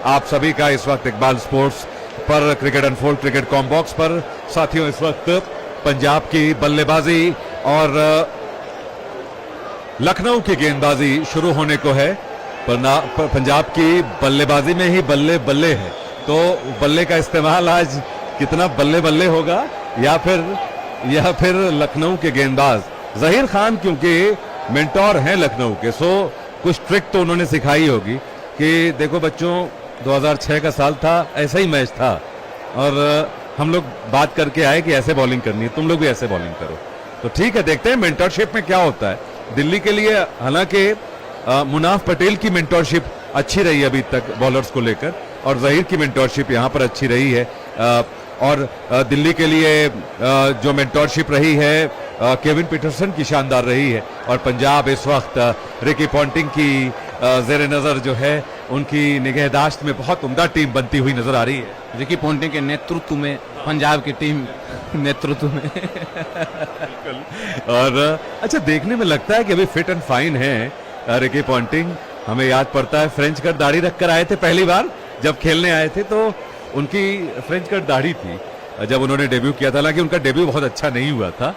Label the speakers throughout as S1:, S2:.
S1: आप सभी का इस वक्त इकबाल स्पोर्ट्स पर क्रिकेट अनफोल्ड क्रिकेट कॉम्बॉक्स पर। साथियों, इस वक्त पंजाब की बल्लेबाजी और लखनऊ की गेंदबाजी शुरू होने को है। पंजाब की बल्लेबाजी में ही बल्ले बल्ले है, तो बल्ले का इस्तेमाल आज कितना बल्ले बल्ले होगा, या फिर लखनऊ के गेंदबाज जहीर खान, क्योंकि मेंटोर हैं लखनऊ के, सो कुछ ट्रिक तो उन्होंने सिखाई होगी कि देखो बच्चों 2006 का साल था, ऐसा ही मैच था और हम लोग बात करके आए कि ऐसे बॉलिंग करनी है, तुम लोग भी ऐसे बॉलिंग करो। तो ठीक है, देखते हैं मेंटरशिप में क्या होता है। दिल्ली के लिए हालांकि मुनाफ पटेल की मेंटरशिप अच्छी रही अभी तक बॉलर्स को लेकर, और जहीर की मेंटरशिप यहां पर अच्छी रही है। और दिल्ली के लिए जो मेंटरशिप रही है केविन पीटरसन की शानदार रही है। और पंजाब इस वक्त रिकी पॉन्टिंग की जेर नजर जो है उनकी निगहदाश्त में बहुत उम्दा टीम बनती हुई नजर आ रही है।
S2: रिकी पॉन्टिंग के नेतृत्व में पंजाब की टीम नेतृत्व में
S1: और अच्छा, देखने में लगता है कि अभी फिट एंड फाइन है रिकी पॉन्टिंग। हमें याद पड़ता है फ्रेंच कट दाढ़ी रखकर आए थे पहली बार जब खेलने आए थे, तो उनकी फ्रेंच कट दाढ़ी थी जब उन्होंने डेब्यू किया था। हालांकि उनका डेब्यू बहुत अच्छा नहीं हुआ था।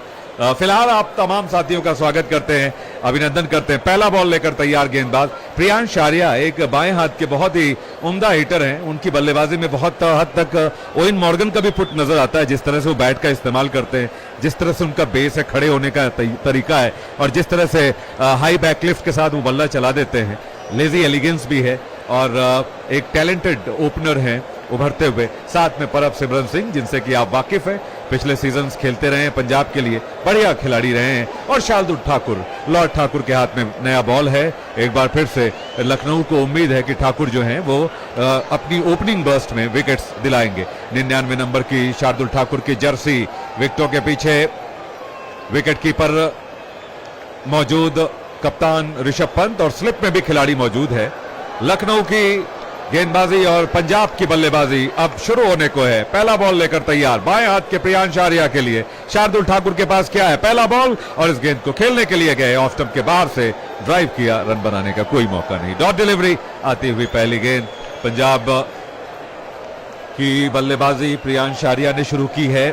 S1: फिलहाल आप तमाम साथियों का स्वागत करते हैं, अभिनंदन करते हैं। पहला बॉल लेकर तैयार गेंदबाज प्रियांश आर्या, एक बाएं हाथ के बहुत ही उम्दा हिटर हैं। उनकी बल्लेबाजी में बहुत हद तक ओवेन मॉर्गन का भी फुट नजर आता है, जिस तरह से वो बैट का इस्तेमाल करते हैं, जिस तरह से उनका बेस है, खड़े होने का तरीका है, और जिस तरह से हाई बैकलिफ्ट के साथ वो बल्ला चला देते हैं। लेजी एलिगेंस भी है और एक टैलेंटेड ओपनर हैं उभरते हुए। साथ में परब सिमरन सिंह, जिनसे कि आप वाकिफ हैं, पिछले सीजन्स खेलते रहे हैं पंजाब के लिए, बढ़िया खिलाड़ी रहे हैं। और शार्दुल ठाकुर, लॉर्ड ठाकुर के हाथ में नया बॉल है। एक बार फिर से लखनऊ को उम्मीद है कि ठाकुर जो हैं वो अपनी ओपनिंग बर्स्ट में विकेट्स दिलाएंगे। 99 नंबर की शार्दुल ठाकुर की जर्सी, विकेटों के पीछे विकेट कीपर मौजूद कप्तान ऋषभ पंत, और स्लिप में भी खिलाड़ी मौजूद है। लखनऊ की गेंदबाजी और पंजाब की बल्लेबाजी अब शुरू होने को है। पहला बॉल लेकर तैयार बाएं हाथ के प्रियांश आर्या के लिए शार्दुल ठाकुर के पास क्या है, पहला बॉल, और इस गेंद को खेलने के लिए गए, ऑफ स्टंप के बाहर से ड्राइव किया, रन बनाने का कोई मौका नहीं। डॉट डिलीवरी आती हुई पहली गेंद पंजाब की बल्लेबाजी प्रियांश आर्या ने शुरू की है,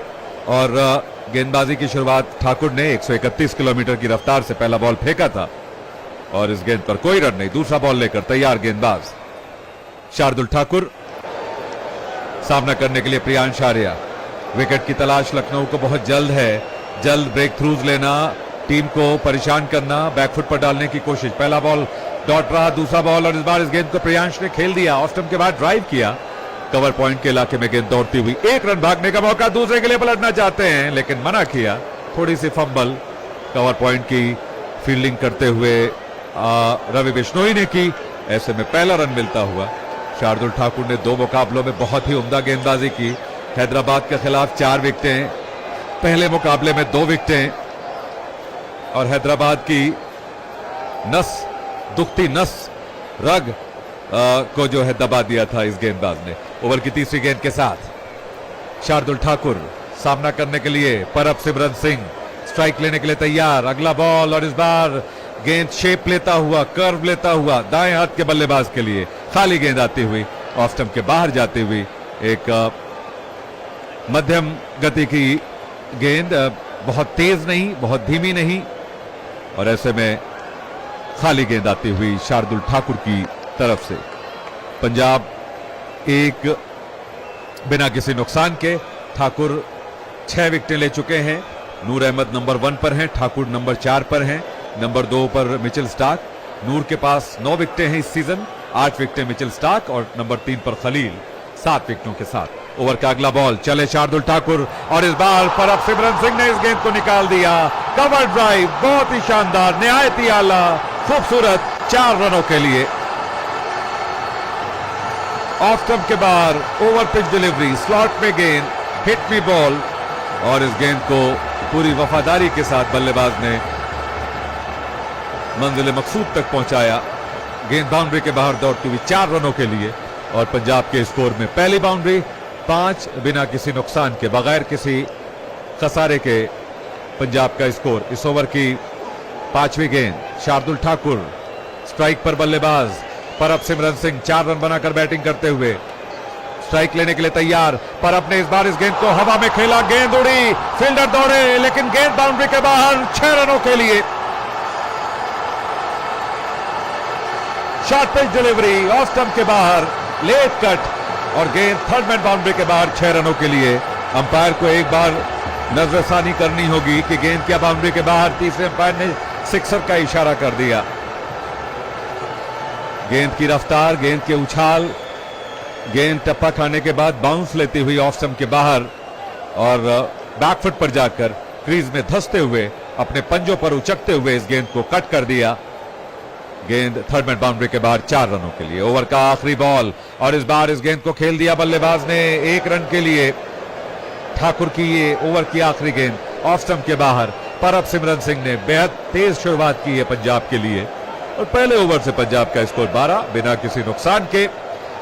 S1: और गेंदबाजी की शुरुआत ठाकुर ने 131 किलोमीटर की रफ्तार से पहला बॉल फेंका था, और इस गेंद पर कोई रन नहीं। दूसरा बॉल लेकर तैयार गेंदबाज शार्दुल ठाकुर, सामना करने के लिए प्रियांश आर्या। विकेट की तलाश लखनऊ को बहुत जल्द है, जल्द ब्रेक थ्रूज लेना, टीम को परेशान करना, बैकफुट पर डालने की कोशिश। पहला बॉल डॉट रहा, दूसरा बॉल, और इस बार इस गेंद को प्रियांश ने खेल दिया, ऑफ स्टंप के बाद ड्राइव किया, कवर पॉइंट के इलाके में गेंद दौड़ती हुई। एक रन भागने का मौका, दूसरे के लिए पलटना चाहते हैं लेकिन मना किया, थोड़ी सी फंबल कवर पॉइंट की फील्डिंग करते हुए रवि बिश्नोई ने की। ऐसे में पहला रन मिलता हुआ। शार्दुल ठाकुर ने 2 मुकाबलों में बहुत ही उम्दा गेंदबाजी की। हैदराबाद के खिलाफ 4 विकेटें, पहले मुकाबले में 2 विकेटें, और हैदराबाद की दुखती नस रग को जो है दबा दिया था इस गेंदबाज ने। ओवर की तीसरी गेंद के साथ शार्दुल ठाकुर सामना करने के लिए परब सिमरन सिंह, स्ट्राइक लेने के लिए तैयार। अगला बॉल, और इस बार गेंद शेप लेता हुआ, कर्व लेता हुआ दाएं हाथ के बल्लेबाज के लिए खाली गेंद आती हुई, ऑफ स्टंप के बाहर जाती हुई। एक मध्यम गति की गेंद, बहुत तेज नहीं, बहुत धीमी नहीं, और ऐसे में खाली गेंद आती हुई शार्दुल ठाकुर की तरफ से। पंजाब एक बिना किसी नुकसान के, ठाकुर 6 विकेटें ले चुके हैं। नूर अहमद नंबर 1 पर हैं, ठाकुर नंबर 4 पर हैं, नंबर 2 पर मिचेल स्टार्क। नूर के पास 9 विकेटें हैं इस सीजन, 8 विकेटें मिचेल स्टार्क, और नंबर 3 पर खलील 7 विकेटों के साथ। ओवर का अगला बॉल, चले शार्दुल ठाकुर, और इस बार परब सिमरन सिंह ने इस गेंद को निकाल दिया। कवर ड्राइव, बहुत ही शानदार, निहायत ही आला, खूबसूरत, 4 रनों के लिए। ऑफ स्टंप के बाहर ओवर पिच डिलीवरी, स्लॉट में गेंद, हिट मी बॉल, और इस गेंद को पूरी वफादारी के साथ बल्लेबाज ने मंजिल मकसूद तक पहुंचाया। गेंद बाउंड्री के बाहर दौड़ती हुई 4 रनों के लिए, और पंजाब के स्कोर में पहली बाउंड्री, 5 बिना किसी नुकसान के, बगैर किसी खसारे के पंजाब का स्कोर। इस ओवर की 5वीं गेंद, शार्दुल ठाकुर स्ट्राइक पर बल्लेबाज परब सिमरन सिंह 4 रन बनाकर बैटिंग करते हुए स्ट्राइक लेने के लिए तैयार। परब ने इस बार इस गेंद को हवा में खेला, गेंद उड़ी, फील्डर दौड़े लेकिन गेंद बाउंड्री के बाहर। 6 रनों के लिए short pitch delivery off stump के बाहर, लेट कट और गेंद थर्ड मैन बाउंड्री के बाहर। 6 रनों के लिए अंपायर को एक बार नजरसानी करनी होगी कि गेंद क्या बाउंड्री के बाहर। तीसरे अंपायर ने सिक्सर का इशारा कर दिया। गेंद की रफ्तार, गेंद के उछाल, गेंद टप्पा खाने के बाद बाउंस लेती हुई ऑफ स्टंप के बाहर और बैकफुट पर जाकर क्रीज में धंसते हुए अपने पंजों पर उचकते हुए इस गेंद को कट कर दिया। गेंद थर्ड मैन बाउंड्री के बाहर 4 रनों के लिए। ओवर का आखिरी बॉल और इस बार इस गेंद को खेल दिया बल्लेबाज ने 1 रन के लिए। ठाकुर की ये ओवर की आखिरी गेंद ऑफ स्टंप के बाहर। परब सिमरन सिंह ने बेहद तेज शुरुआत की है पंजाब के लिए और पहले ओवर से पंजाब का स्कोर 12 बिना किसी नुकसान के।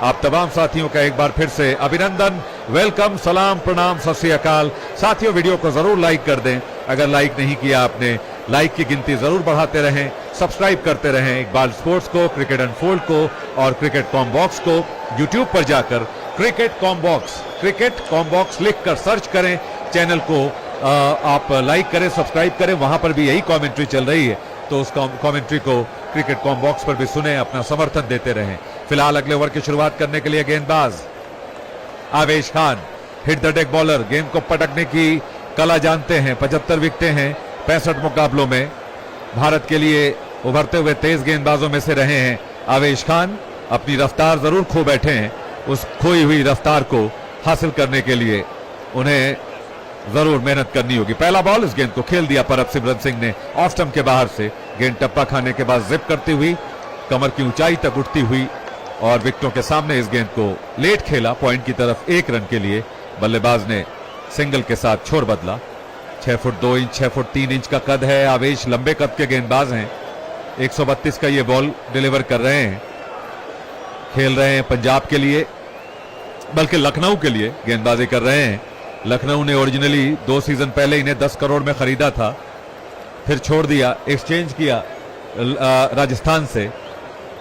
S1: आप तमाम साथियों का एक बार फिर से अभिनंदन, वेलकम, सलाम, प्रणाम, सत श्री अकाल। साथियों वीडियो को जरूर लाइक कर दें, अगर लाइक नहीं किया आपने लाइक की गिनती जरूर बढ़ाते रहें, सब्सक्राइब करते रहें इकबाल स्पोर्ट्स को, क्रिकेट अनफोल्ड को और क्रिकेट कॉम बॉक्स को। यूट्यूब पर जाकर क्रिकेट कॉम बॉक्स लिखकर सर्च करें, चैनल को आप लाइक करें, सब्सक्राइब करें, वहां पर भी यही कमेंट्री चल रही है तो उस कमेंट्री को क्रिकेट कॉम बॉक्स पर भी सुने, अपना समर्थन देते रहें। फिलहाल अगले ओवर की शुरुआत करने के लिए गेंदबाज आवेश Khan, hit the deck bowler, गेंद को पटकने की कला जानते हैं। 75 विकेटें हैं 65 मुकाबलों में। भारत के लिए उभरते हुए तेज गेंदबाजों में से रहे हैं आवेश खान। अपनी रफ्तार जरूर खो बैठे हैं, उस खोई हुई रफ्तार को हासिल करने के लिए उन्हें जरूर मेहनत करनी होगी। पहला बॉल, इस गेंद को खेल दिया परब सिमरन सिंह ने ऑफ स्टंप के बाहर से। गेंद टप्पा खाने के बाद जिप करती हुई कमर की ऊंचाई तक उठती हुई और विकेटों के सामने इस गेंद को लेट खेला पॉइंट की तरफ 1 रन के लिए। बल्लेबाज ने सिंगल के साथ छोर बदला। 6 फुट 2 इंच 6 फुट 3 इंच का कद है। आवेश लंबे कद के गेंदबाज हैं। 132 का ये बॉल डिलीवर कर रहे हैं। खेल रहे हैं पंजाब के लिए, बल्कि लखनऊ के लिए गेंदबाजी कर रहे हैं। लखनऊ ने ओरिजिनली 2 सीजन पहले इन्हें 10 करोड़ में खरीदा था, फिर छोड़ दिया, एक्सचेंज किया राजस्थान से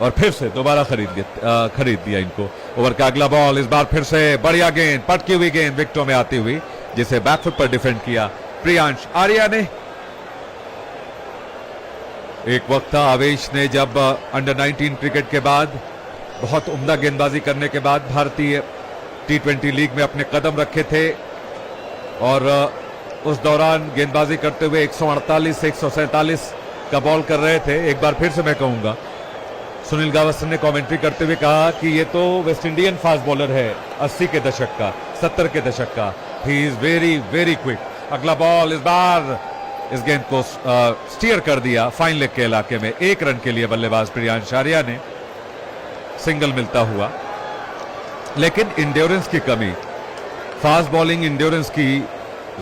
S1: और फिर से दोबारा खरीद दिया इनको। ओवर का अगला बॉल, इस बार फिर से बढ़िया गेंद, पटकी हुई गेंद विकेटों में आती हुई, जिसे बैकफुट पर डिफेंड किया प्रियांश आर्या ने। एक वक्त था आवेश ने जब अंडर 19 क्रिकेट के बाद बहुत उम्दा गेंदबाजी करने के बाद भारतीय T20 लीग में अपने कदम रखे थे और उस दौरान गेंदबाजी करते हुए 148 से 147 का बॉल कर रहे थे। एक बार फिर से मैं कहूंगा, सुनील गावस्कर ने कमेंट्री करते हुए कहा कि ये तो वेस्ट इंडियन फास्ट बॉलर है 80 के दशक का, 70 के दशक का। He is very very quick. अगला बॉल, इस बार इस गेंद को स्टीयर कर दिया फाइन लेग के इलाके में। 1 रन के लिए बल्लेबाज प्रियांश आर्या ने। सिंगल मिलता हुआ, लेकिन इंड्योरेंस की कमी, फास्ट बॉलिंग इंड्योरेंस की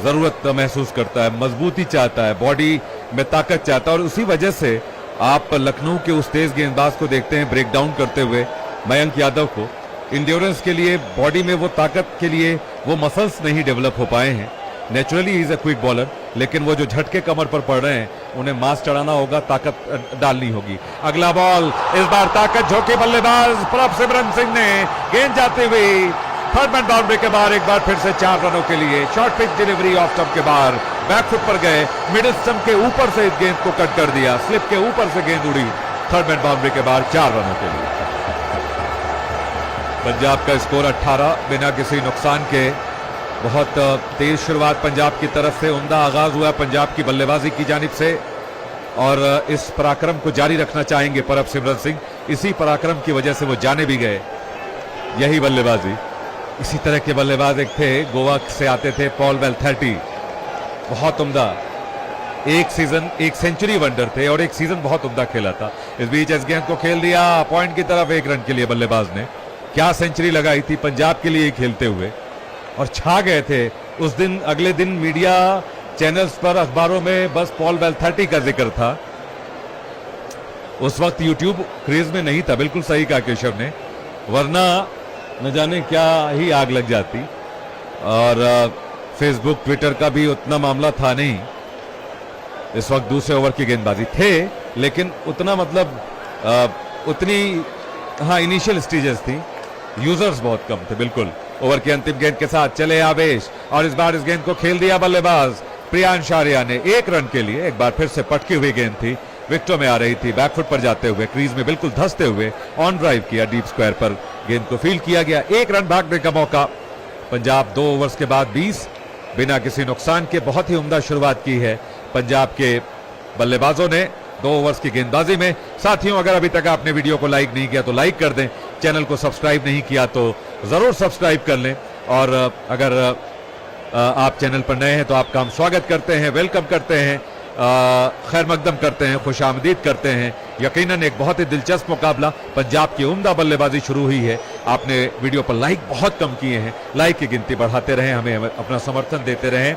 S1: जरूरत महसूस करता है, मजबूती चाहता है, बॉडी में ताकत चाहता है और उसी वजह से आप लखनऊ के उस तेज गेंदबाज को देखते हैं ब्रेक डाउन करते हुए मयंक यादव को। इंड्योरेंस के लिए, बॉडी में वो ताकत के लिए वो मसल्स नहीं डेवलप हो पाए हैं। Naturally he is a quick bowler, लेकिन वो जो झटके कमर पर पड़ रहे हैं उन्हें मास चढ़ाना होगा, ताकत डालनी होगी। अगला बॉल, इस बार ताकत झोंके बल्लेबाज परब सिमरन सिंह ने, गेंद जाती हुई थर्ड मैन बाउंड्री के बाहर। एक बार फिर से 4 रनों के लिए। Short pitch delivery off stump के बाहर, बैकफुट पर गए, मिडिल स्टंप के ऊपर से इस गेंद को कट कर दिया, स्लिप के ऊपर से गेंद उड़ी थर्ड मैन बाउंड्री के बाहर। 4 रनों के लिए पंजाब का स्कोर 18 बिना किसी नुकसान के। बहुत तेज शुरुआत पंजाब की तरफ से, उम्दा आगाज हुआ पंजाब की बल्लेबाजी की जानिब से और इस पराक्रम को जारी रखना चाहेंगे परब सिमरन सिंह। इसी पराक्रम की वजह से वो जाने भी गए, यही बल्लेबाजी। इसी तरह के बल्लेबाज एक थे, गोवा से आते थे, पॉल वेल्थर्टी, बहुत उम्दा। एक सीजन एक सेंचुरी वंडर थे और एक सीजन बहुत उम्दा खेला था। इस बीच इस गेंद को खेल दिया पॉइंट की तरफ 1 रन के लिए। बल्लेबाज ने क्या सेंचुरी लगाई थी पंजाब के लिए खेलते हुए और छा गए थे उस दिन। अगले दिन मीडिया चैनल्स पर, अखबारों में बस पॉल वेल्थर्टी का जिक्र था। उस वक्त यूट्यूब क्रेज में नहीं था, बिल्कुल सही कहा केशव ने, वरना न जाने क्या ही आग लग जाती। और फेसबुक ट्विटर का भी उतना मामला था नहीं। इस वक्त दूसरे ओवर की गेंदबाजी थे, लेकिन उतना मतलब उतनी हाँ, इनिशियल स्टेजेस थी, यूजर्स बहुत कम थे। बिल्कुल ओवर की अंतिम गेंद के साथ चले आवेश और इस बार इस गेंद को खेल दिया बल्लेबाज प्रियांश आर्या ने 1 रन के लिए। एक बार फिर से पटकी हुई गेंद थी, विकेटों में आ रही थी, बैकफुट पर जाते हुए क्रीज में बिल्कुल धंसते हुए ऑन ड्राइव किया, डीप स्क्वायर पर गेंद को फील्ड किया गया। 1 रन भागने का मौका। पंजाब 2 ओवर्स के बाद 20 बिना किसी नुकसान के बहुत ही उम्दा शुरुआत की है पंजाब के बल्लेबाजों ने 2 ओवर्स की गेंदबाजी में। साथियों, अगर अभी तक आपने वीडियो को लाइक नहीं किया तो लाइक कर दें, चैनल को सब्सक्राइब नहीं किया तो जरूर सब्सक्राइब कर लें, और अगर आप चैनल पर नए हैं तो आपका हम स्वागत करते हैं, वेलकम करते हैं, खैर मकदम करते हैं, खुश आमदीद करते हैं। यकीनन एक बहुत ही दिलचस्प मुकाबला, पंजाब की उम्दा बल्लेबाजी शुरू हुई है। आपने वीडियो पर लाइक बहुत कम किए हैं, लाइक की गिनती बढ़ाते रहें, हमें अपना समर्थन देते रहें।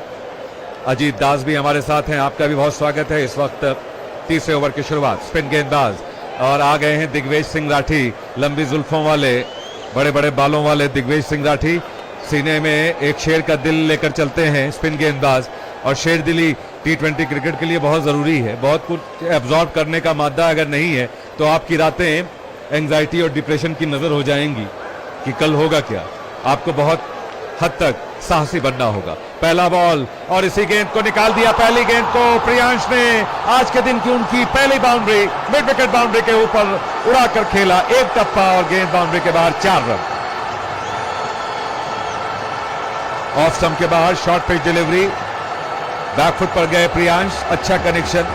S1: अजीत दास भी हमारे साथ हैं, आपका भी बहुत स्वागत है। इस वक्त तीसरे ओवर की शुरुआत, स्पिन गेंदबाज और आ गए हैं दिग्वेश सिंह राठी, लंबी जुल्फों वाले, बड़े बड़े बालों वाले दिग्वेश सिंह राठी। सीने में एक शेर का दिल लेकर चलते हैं स्पिन गेंदबाज, और शेर दिली T20 क्रिकेट के लिए बहुत जरूरी है। बहुत कुछ एब्जॉर्ब करने का मादा अगर नहीं है तो आपकी रातें एंजाइटी और डिप्रेशन की नजर हो जाएंगी कि कल होगा क्या। आपको बहुत हद तक साहसी बनना होगा। पहला बॉल और इसी गेंद को निकाल दिया। पहली गेंद को प्रियांश ने आज के दिन की उनकी पहली बाउंड्री मिड विकेट बाउंड्री के ऊपर उड़ाकर खेला, 1 टप्पा और गेंद बाउंड्री के बाहर, 4 रन। ऑफ स्टंप के बाहर शॉर्ट पिच डिलीवरी, बैकफुट पर गए प्रियांश, अच्छा कनेक्शन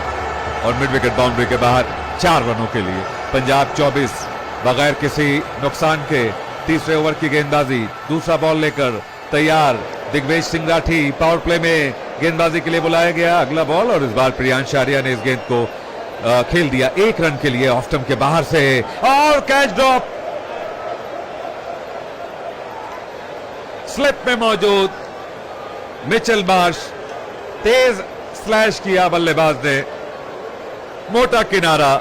S1: और मिड विकेट बाउंड्री के बाहर 4 रनों के लिए पंजाब 24 बगैर किसी नुकसान के। तीसरे ओवर की गेंदबाजी, दूसरा बॉल लेकर तैयार दिग्वेश सिंह राठी, पावर प्ले में गेंदबाजी के लिए बुलाया गया। अगला बॉल और इस बार प्रियांश आर्या ने इस गेंद को खेल दिया 1 रन के लिए ऑफ स्टंप के बाहर से, और कैच ड्रॉप स्लिप में मौजूद मिचेल मार्श, तेज स्लैश किया बल्लेबाज ने, मोटा किनारा।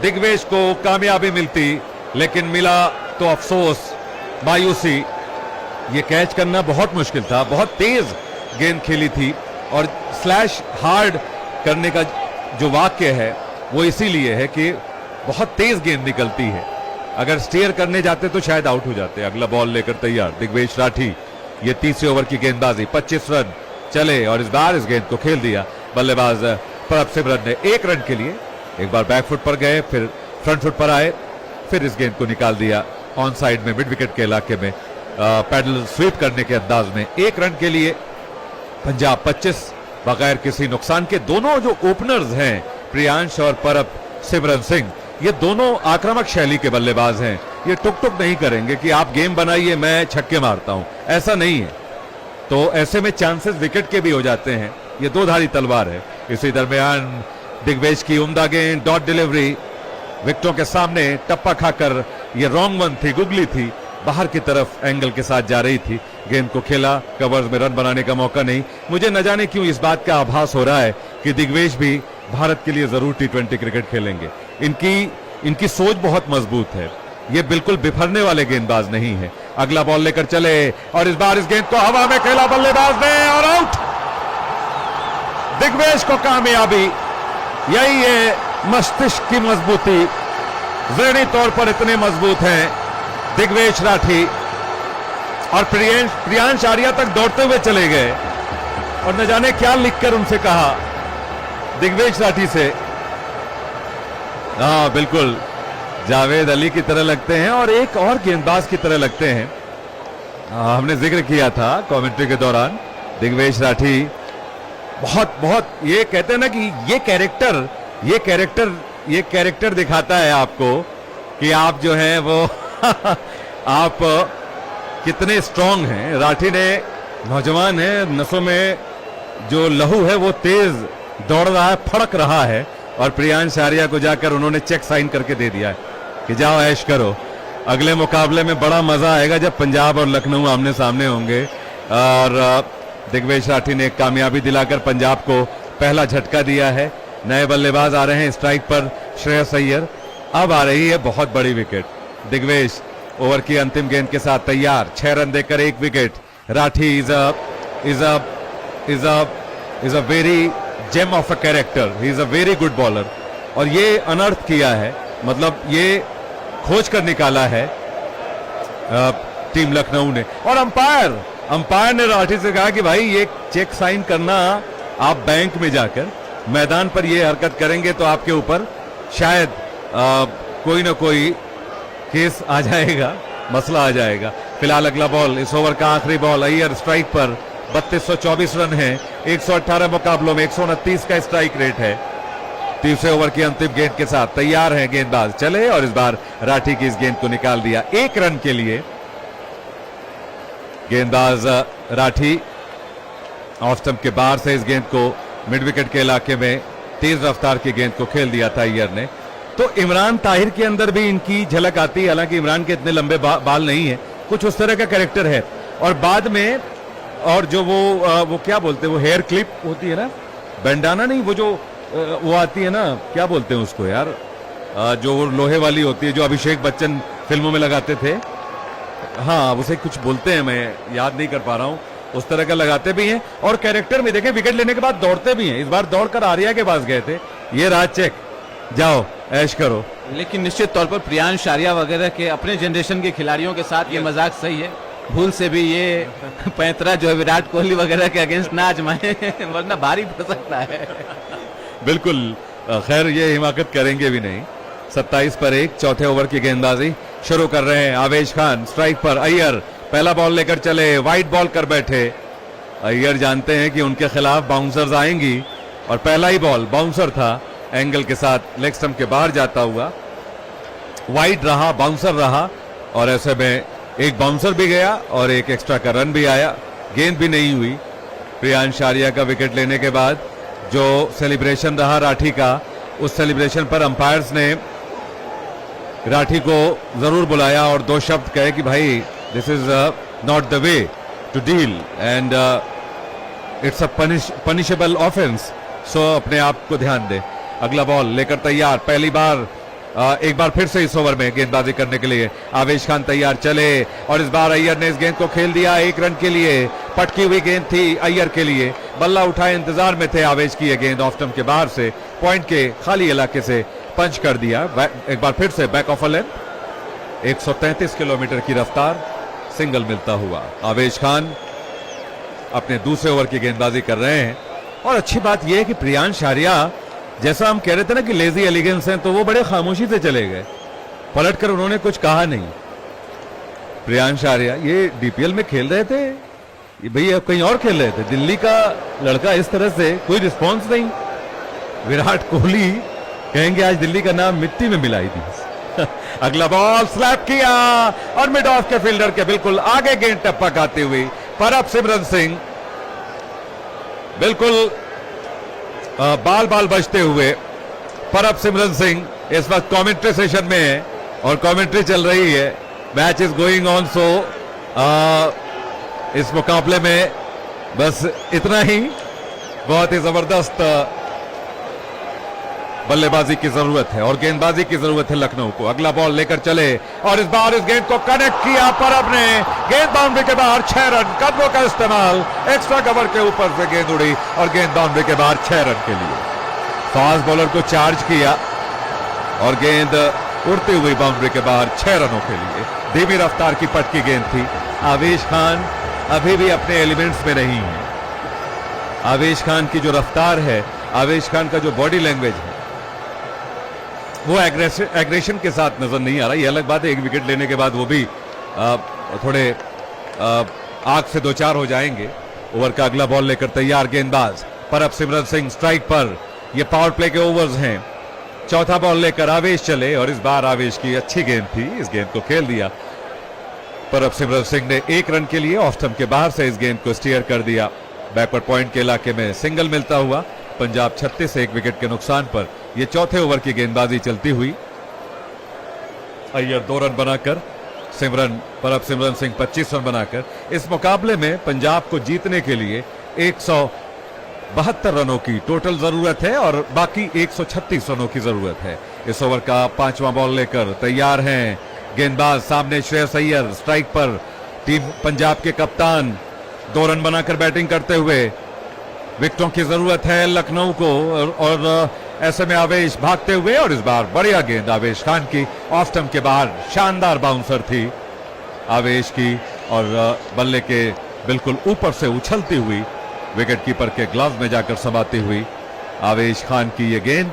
S1: दिग्वेश को कामयाबी मिलती, लेकिन मिला तो अफसोस, मायूसी। ये कैच करना बहुत मुश्किल था, बहुत तेज गेंद खेली थी, और स्लैश हार्ड करने का जो वाक्य है वो इसीलिए है कि बहुत तेज गेंद निकलती है। अगर स्टीयर करने जाते तो शायद आउट हो जाते। अगला बॉल लेकर तैयार दिग्वेश राठी, ये तीसरे ओवर की गेंदबाजी, 25 रन चले और इस बार इस गेंद को खेल दिया बल्लेबाज परब सिमरन ने 1 रन के लिए। एक बार बैकफुट पर गए, फिर फ्रंट फुट पर आए, फिर इस गेंद को निकाल दिया ऑन साइड में, मिड विकेट के इलाके में, पैडल स्वीप करने के अंदाज में। 1 रन के लिए पंजाब 25 बगैर किसी नुकसान के। दोनों जो ओपनर्स हैं प्रियांश और परब सिमरन सिंह, ये दोनों आक्रामक शैली के बल्लेबाज हैं। ये टुक टुक नहीं करेंगे कि आप गेम बनाइए मैं छक्के मारता हूं, ऐसा नहीं है। तो ऐसे में चांसेस विकेट के भी हो जाते हैं। ये 2 धारी तलवार है। इसी दरमियान दिग्वेश की उम्दा गेंद, डॉट डिलीवरी, विकेटों के सामने टप्पा खाकर, ये रॉन्ग वन थी, गुगली थी, बाहर की तरफ एंगल के साथ जा रही थी। गेंद को खेला, कवर्स में रन बनाने का मौका नहीं। मुझे न जाने क्यों इस बात का आभास हो रहा है कि दिग्वेश भी भारत के लिए जरूर T20 क्रिकेट खेलेंगे। इनकी सोच बहुत मजबूत है, ये बिल्कुल बिफरने वाले गेंदबाज नहीं है। अगला बॉल लेकर चले और इस बार इस गेंद को हवा में खेला बल्लेबाज ने और आउट। दिग्वेश को कामयाबी, यही है मस्तिष्क की मजबूती। जहनी तौर पर इतने मजबूत हैं दिग्वेश राठी, और प्रियांश आर्या तक दौड़ते हुए चले गए और न जाने क्या लिखकर उनसे कहा दिग्वेश राठी से। हाँ बिल्कुल, जावेद अली की तरह लगते हैं और एक और गेंदबाज की तरह लगते हैं। हमने जिक्र किया था कमेंट्री के दौरान, दिग्वेश राठी बहुत ये कहते हैं ना कि ये कैरेक्टर दिखाता है आपको कि आप जो है वो आप कितने स्ट्रांग हैं। राठी ने, नौजवान है, नसों में जो लहू है वो तेज दौड़ रहा है, फड़क रहा है, और प्रियांश आर्या को जाकर उन्होंने चेक साइन करके दे दिया है कि जाओ ऐश करो। अगले मुकाबले में बड़ा मजा आएगा जब पंजाब और लखनऊ आमने सामने होंगे। और दिग्वेश राठी ने कामयाबी दिलाकर पंजाब को पहला झटका दिया है। नए बल्लेबाज आ रहे हैं स्ट्राइक पर, श्रेयस अय्यर। अब आ रही है बहुत बड़ी विकेट। दिग्वेश ओवर की अंतिम गेंद के साथ तैयार, 6 रन देकर 1 विकेट। Rathi is a very gem of a character, he is a very good bowler. और ये अनर्थ किया है, मतलब ये खोज कर निकाला है टीम लखनऊ ने। और अंपायर ने राठी से कहा कि भाई ये चेक साइन करना आप बैंक में जाकर, मैदान पर ये हरकत करेंगे तो आपके ऊपर शायद कोई ना कोई केस आ जाएगा, मसला आ जाएगा। फिलहाल अगला बॉल, इस ओवर का आखिरी बॉल, अय्यर स्ट्राइक पर। 3224 रन है 118 मुकाबलों में, 129 का स्ट्राइक रेट है। तीसरे ओवर की अंतिम गेंद के साथ तैयार है गेंदबाज, चले और इस बार राठी की इस गेंद को निकाल दिया 1 रन के लिए। गेंदबाज राठी ऑफ स्टंप के बाहर से इस गेंद को मिड विकेट के इलाके में तेज रफ्तार की गेंद को खेल दिया था अय्यर ने। तो इमरान ताहिर के अंदर भी इनकी झलक आती है, हालांकि इमरान के इतने लंबे बाल नहीं है, कुछ उस तरह का कैरेक्टर है। और बाद में और जो वो क्या बोलते हैं, वो हेयर क्लिप होती है ना, बैंडाना नहीं, वो आती है ना, क्या बोलते हैं उसको यार, जो वो लोहे वाली होती है, जो अभिषेक बच्चन फिल्मों में लगाते थे, हाँ उसे कुछ बोलते हैं, मैं याद नहीं कर पा रहा हूं। उस तरह का लगाते भी हैं और कैरेक्टर में देखें विकेट लेने के बाद दौड़ते भी हैं। इस बार दौड़कर आर्या के पास गए थे, ये राज चेक, जाओ ऐश करो।
S2: लेकिन निश्चित तौर पर प्रियांश आर्या वगैरह के अपने जनरेशन के खिलाड़ियों के साथ ये मजाक सही है। भूल से भी ये पैंतरा जो है विराट कोहली वगैरह के अगेंस्ट ना आजमाए, वरना भारी पड़ सकता है।
S1: बिल्कुल, खैर ये हिमाकत करेंगे भी नहीं। 27 पर 1, चौथे ओवर की गेंदबाजी शुरू कर रहे हैं आवेश खान। स्ट्राइक पर अय्यर, पहला बॉल लेकर चले, वाइड बॉल कर बैठे। अय्यर जानते हैं कि उनके खिलाफ बाउंसर्स आएंगी और पहला ही बॉल बाउंसर था, एंगल के साथ लेग स्टंप के बाहर जाता हुआ, वाइड रहा, बाउंसर रहा और ऐसे में एक बाउंसर भी गया और एक एक्स्ट्रा का रन भी आया, गेंद भी नहीं हुई। प्रियांश आर्या का विकेट लेने के बाद जो सेलिब्रेशन रहा राठी का, उस सेलिब्रेशन पर अंपायर्स ने राठी को जरूर बुलाया और 2 शब्द कहे कि भाई this is not the way to deal and it's a punishable offence, so अपने आप को ध्यान दे। अगला बॉल लेकर तैयार, पहली बार एक बार फिर से इस ओवर में गेंदबाजी करने के लिए आवेश खान तैयार, चले और इस बार अय्यर ने इस गेंद को खेल दिया 1 रन के लिए। पटकी हुई गेंद थी अय्यर के लिए, बल्ला उठाए इंतजार में थे आवेश की, यह गेंद ऑफ स्टंप के बाहर से पॉइंट के खाली इलाके से पंच कर दिया। एक बार फिर से back of a length, 133 kilometre की रफ्तार, सिंगल मिलता हुआ आवेश खान अपने दूसरे ओवर की गेंदबाजी कर रहे हैं। और अच्छी बात यह है कि प्रियांश आर्या, जैसा हम कह रहे थे ना कि लेजी एलिगेंस हैं, तो वो बड़े खामोशी से चले गए, पलटकर उन्होंने कुछ कहा नहीं। प्रियांश आर्या ये डीपीएल में खेल रहे थे, ये भैया कहीं और खेल रहे थे, दिल्ली का लड़का इस तरह से कोई रिस्पॉन्स नहीं। विराट कोहली कहेंगे आज दिल्ली का नाम मिट्टी में मिलाई दी। अगला बॉल स्लैप किया और मिड ऑफ के फील्डर के बिल्कुल आगे गेंद टप्पा खाती हुई परब सिमरन सिंह, बिल्कुल बाल बाल बजते हुए परब सिमरन सिंह इस वक्त कमेंट्री सेशन में है और कमेंट्री चल रही है, मैच इज गोइंग ऑन। सो इस मुकाबले में बस इतना ही, बहुत ही जबरदस्त बल्लेबाजी की जरूरत है और गेंदबाजी की जरूरत है लखनऊ को। अगला बॉल लेकर चले और इस बार इस गेंद को कनेक्ट किया परब ने, गेंद बाउंड्री के बाहर, 6 रन, कदमों का इस्तेमाल, एक्स्ट्रा कवर के ऊपर से गेंद उड़ी और गेंद बाउंड्री के बाहर 6 रन के लिए। फास्ट बॉलर को चार्ज किया और गेंद उड़ती हुई बाउंड्री के बाहर 6 रनों के लिए। धीमी रफ्तार की पटकी गेंद थी। आवेश खान अभी भी अपने एलिमेंट्स में नहीं है। आवेश खान की जो रफ्तार है, आवेश खान का जो बॉडी लैंग्वेज है, वो एग्रेशन के साथ नजर नहीं आ रहा। ये अलग बात है, एक विकेट लेने के बाद वो भी थोड़े आग से 2-4 हो जाएंगे। ओवर का अगला बॉल लेकर तैयार गेंदबाज परब सिमरन सिंह, स्ट्राइक पर। ये पावर प्ले के ओवर्स हैं। चौथा बॉल लेकर आवेश चले और इस बार आवेश की अच्छी गेंद थी, इस गेंद को खेल दिया परब सिमरन सिंह ने 1 रन के लिए। ऑफ स्टंप के बाहर से इस गेंद को स्टीयर कर दिया, बैकवर्ड पॉइंट के इलाके में सिंगल मिलता हुआ पंजाब 36 से 1 विकेट के नुकसान पर। यह चौथे ओवर की गेंदबाजी चलती हुई अय्यर 2 रन बनाकर, परब सिमरन सिंह 25 रन बनाकर इस मुकाबले में पंजाब को जीतने के लिए 172 रनों की टोटल जरूरत है और बाकी 136 रनों की जरूरत है। इस ओवर का 5वां बॉल लेकर तैयार हैं गेंदबाज, सामने श्रेयस अय्यर, स्ट्राइक पर। टीम पंजाब के कप्तान 2 रन बनाकर बैटिंग करते हुए। विकेटों की जरूरत है लखनऊ को और ऐसे में आवेश भागते हुए, और इस बार बढ़िया गेंद आवेश खान की ऑफ स्टंप के बाहर, शानदार बाउंसर थी आवेश की, और बल्ले के बिल्कुल ऊपर से उछलती हुई विकेट कीपर के ग्लव में जाकर समाती हुई आवेश खान की ये गेंद।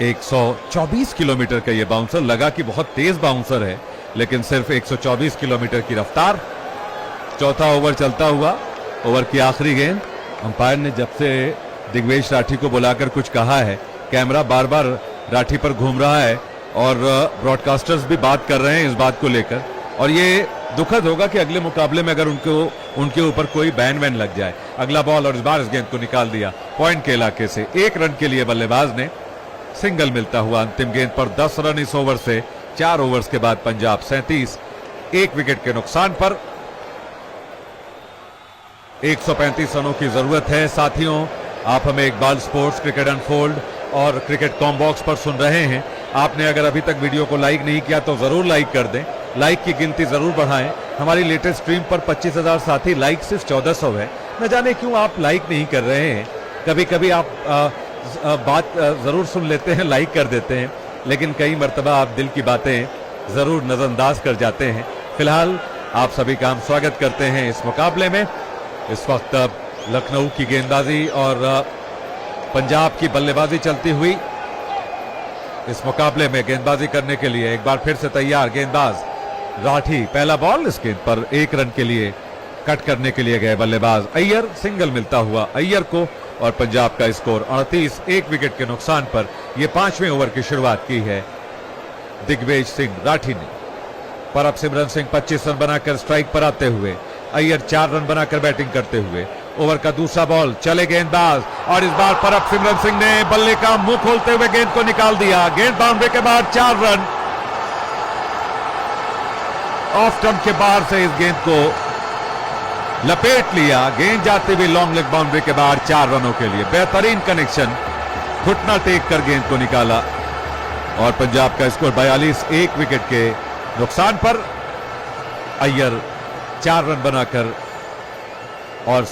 S1: 124 किलोमीटर का ये बाउंसर, लगा कि बहुत तेज बाउंसर है लेकिन सिर्फ 124 किलोमीटर की रफ्तार। चौथा ओवर चलता हुआ, ओवर की आखिरी गेंद। अंपायर ने जब से दिग्वेश राठी को बुलाकर कुछ कहा है, कैमरा बार बार राठी पर घूम रहा है और ब्रॉडकास्टर्स भी बात कर रहे हैं इस बात को लेकर, और ये दुखद होगा कि अगले मुकाबले में अगर उनके ऊपर कोई बैन वैन लग जाए। अगला बॉल, और इस बार इस गेंद को निकाल दिया पॉइंट के इलाके से। 1 रन के लिए बल्लेबाज ने सिंगल मिलता हुआ अंतिम गेंद पर 10 रन इस ओवर से। 4 ओवर्स के बाद पंजाब 37, 1 विकेट के नुकसान पर 135 रनों की जरूरत है। साथियों, आप हमें इकबाल स्पोर्ट्स क्रिकेट अनफोल्ड और क्रिकेट कॉमबॉक्स पर सुन रहे हैं। आपने अगर अभी तक वीडियो को लाइक नहीं किया तो जरूर लाइक कर दें, लाइक की गिनती जरूर बढ़ाएं। हमारी लेटेस्ट स्ट्रीम पर 25,000 साथी, लाइक सिर्फ 1400 है। न जाने क्यों आप लाइक नहीं कर रहे हैं। कभी कभी आप बात जरूर सुन लेते हैं, लाइक कर देते हैं, लेकिन कई मर्तबा आप दिल की बातें जरूर नजरअंदाज कर जाते हैं। फिलहाल आप सभी का हम स्वागत करते हैं इस मुकाबले में। इस वक्त लखनऊ की गेंदबाजी और पंजाब की बल्लेबाजी चलती हुई। इस मुकाबले में गेंदबाजी करने के लिए एक बार फिर से तैयार गेंदबाज राठी। पहला बॉल, इस गेंद पर 1 रन के लिए कट करने के लिए गए बल्लेबाज अय्यर। सिंगल मिलता हुआ अय्यर को, और पंजाब का स्कोर 38, 1 विकेट के नुकसान पर यह 5वें ओवर की शुरुआत की है दिग्वेश सिंह राठी ने। परब सिमरन सिंह 25 रन बनाकर स्ट्राइक पर आते हुए, अय्यर 4 रन बनाकर बैटिंग करते हुए। ओवर का दूसरा बॉल, चले गेंदबाज, और इस बार परब सिमरन सिंह ने बल्ले का मुंह खोलते हुए गेंद को निकाल दिया। गेंद बाउंड्री के बाद 4 रन। ऑफ स्टंप के बाहर से इस गेंद को लपेट लिया। गेंद जाती हुई लॉन्ग लेग बाउंड्री के बाहर 4 रनों के लिए। बेहतरीन कनेक्शन, घुटना टेक कर गेंद को निकाला, और पंजाब का स्कोर 42, 1 विकेट के नुकसान पर। अय्यर 4 रन बनाकर, और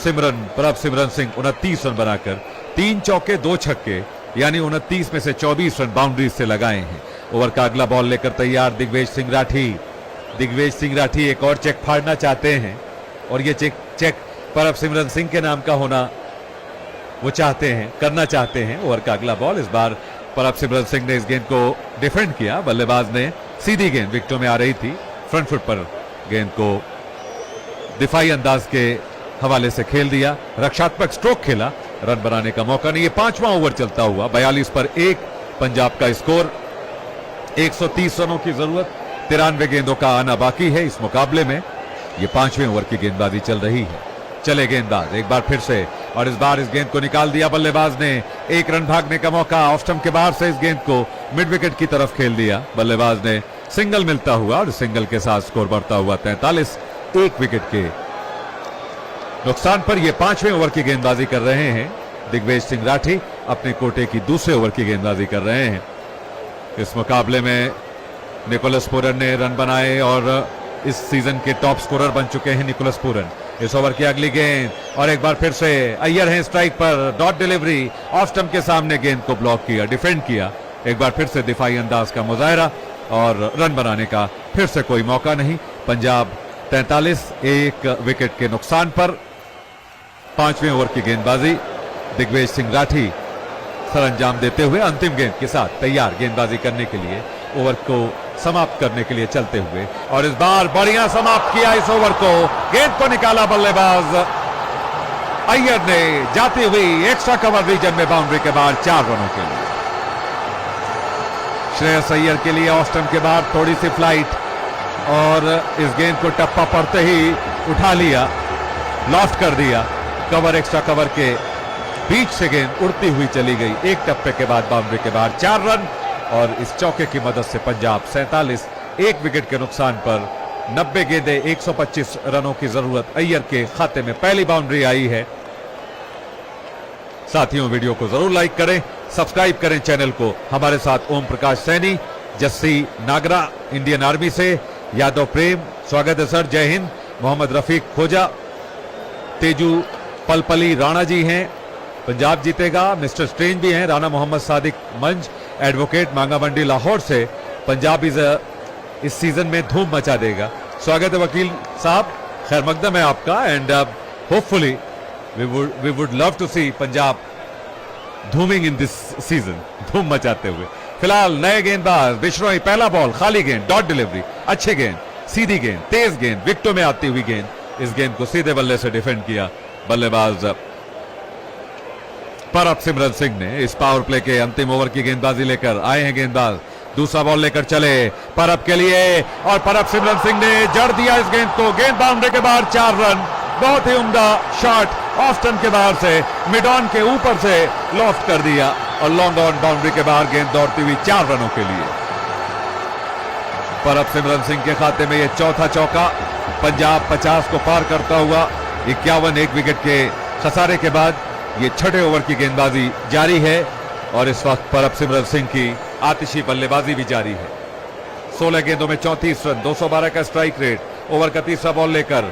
S1: परब सिमरन सिंह 29 रन बनाकर 3 चौके 2 छक्के, यानी 29 में से 24 रन बाउंड्री से लगाए हैं। ओवर का अगला बॉल लेकर तैयार दिग्वेश सिंह राठी। दिग्वेश सिंह राठी एक और चेक फाड़ना चाहते हैं, और ये चेक परब सिमरन सिंह के नाम का होना वो चाहते हैं, करना चाहते हैं। ओवर का अगला बॉल, इस बार परब सिमरन सिंह ने इस गेंद को डिफेंड किया। बल्लेबाज ने सीधी गेंद विकेटों में आ रही थी, फ्रंट फुट पर गेंद को दिफाई अंदाज के हवाले से खेल दिया, रक्षात्मक स्ट्रोक खेला, रन बनाने का मौका नहीं। ये 5वां ओवर चलता हुआ, 42 पर 1 पंजाब का स्कोर। 130 रनों की जरूरत, 93 गेंदों का आना बाकी है इस मुकाबले में। ये 5वें ओवर की गेंदबाजी चल रही है। चले गेंदबाज एक बार फिर से, और इस बार इस गेंद को निकाल दिया बल्लेबाज ने। 1 रन भागने का मौका, ऑफ स्टंप के बाहर से इस गेंद को मिड विकेट की तरफ खेल दिया बल्लेबाज ने। सिंगल मिलता हुआ, और सिंगल के साथ स्कोर बढ़ता हुआ 43, 1 विकेट के नुकसान पर। यह 5वें ओवर की गेंदबाजी कर रहे हैं दिग्वेश सिंह राठी। अपने कोटे की दूसरे ओवर की गेंदबाजी कर रहे हैं। इस मुकाबले में निकोलस पूरन ने रन बनाए, और इस सीजन के टॉप स्कोरर बन चुके हैं निकोलस पूरन। इस ओवर की अगली गेंद, और एक बार फिर से अय्यर हैं स्ट्राइक पर, डॉट डिलीवरी, ऑफ स्टंप के सामने गेंद को ब्लॉक किया, डिफेंड किया। एक बार फिर से दिफाई अंदाज का मुजाहरा, और रन बनाने का फिर से कोई मौका नहीं। पंजाब 43, 1 विकेट के नुकसान पर। 5वें ओवर की गेंदबाजी दिग्वेश सिंह राठी सरंजाम देते हुए अंतिम गेंद के साथ तैयार गेंदबाजी करने के लिए, ओवर को समाप्त करने के लिए चलते हुए, और इस बार बढ़िया समाप्त किया इस ओवर को। गेंद को निकाला बल्लेबाज अय्यर ने, जाती हुई एक्स्ट्रा कवर रीजन में बाउंड्री के बाहर 4 रनों के लिए। श्रेयस अय्यर के लिए ऑफ स्टंप के बाहर थोड़ी सी फ्लाइट, और इस गेंद को टप्पा पड़ते ही उठा लिया, लॉफ्ट कर दिया। कवर, एक्स्ट्रा कवर के बीच से गेंद उड़ती हुई चली गई। 1 टप्पे के बाद बाउंड्री के बाहर 4 रन, और इस चौके की मदद से पंजाब 47, 1 विकेट के नुकसान पर 90 गेंदें, 125 रनों की जरूरत। अय्यर के खाते में पहली बाउंड्री आई है। साथियों, वीडियो को जरूर लाइक करें, सब्सक्राइब करें चैनल को। हमारे साथ ओम प्रकाश सैनी, जस्सी नागरा इंडियन आर्मी से, यादव प्रेम, स्वागत है सर, जय हिंद। मोहम्मद रफीक खोजा, तेजू पलपली राणा जी हैं, पंजाब जीतेगा। मिस्टर स्ट्रेंज भी हैं, राना मोहम्मद सादिक मंज, एडवोकेट मांगा मंडी लाहौर से। पंजाब इस सीजन में धूम मचा देगा। स्वागत है वकील साहब, खैर मकदम है आपका। And hopefully we would love to see Punjab धूमिंग इन दिस सीजन, धूम मचाते हुए। फिलहाल नए गेंदबाज बिश्नोई, पहला बॉल खाली गेंद, डॉट डिलीवरी, अच्छे गेंद, सीधी गेंद, तेज गेंद, विकेटों में आती हुई गेंद। इस गेंद को सीधे बल्ले से डिफेंड किया बल्लेबाज परब सिमरन सिंह ने। इस पावर प्ले के अंतिम ओवर की गेंदबाजी लेकर आए हैं गेंदबाज। दूसरा बॉल लेकर चले परब के लिए और परब सिमरन सिंह ने जड़ दिया इस गेंद को। गेंद बाउंड्री के बाहर, 4 रन। बहुत ही उम्दा शॉट ऑफ स्टंप के बाहर से, मिड ऑन के ऊपर से लॉफ्ट कर दिया और लॉन्ग ऑन बाउंड्री के बाहर गेंद दौड़ती हुई 4 रनों के लिए। परब सिमरन सिंह के खाते में यह चौथा चौका। पंजाब 50 को पार करता हुआ 51 एक विकेट के खसारे के बाद ये छठे ओवर की गेंदबाजी जारी है और इस वक्त परब सिमरन सिंह की आतिशी बल्लेबाजी भी जारी है। 16 गेंदों में 34 रन, 212 का स्ट्राइक रेट। ओवर का तीसरा बॉल लेकर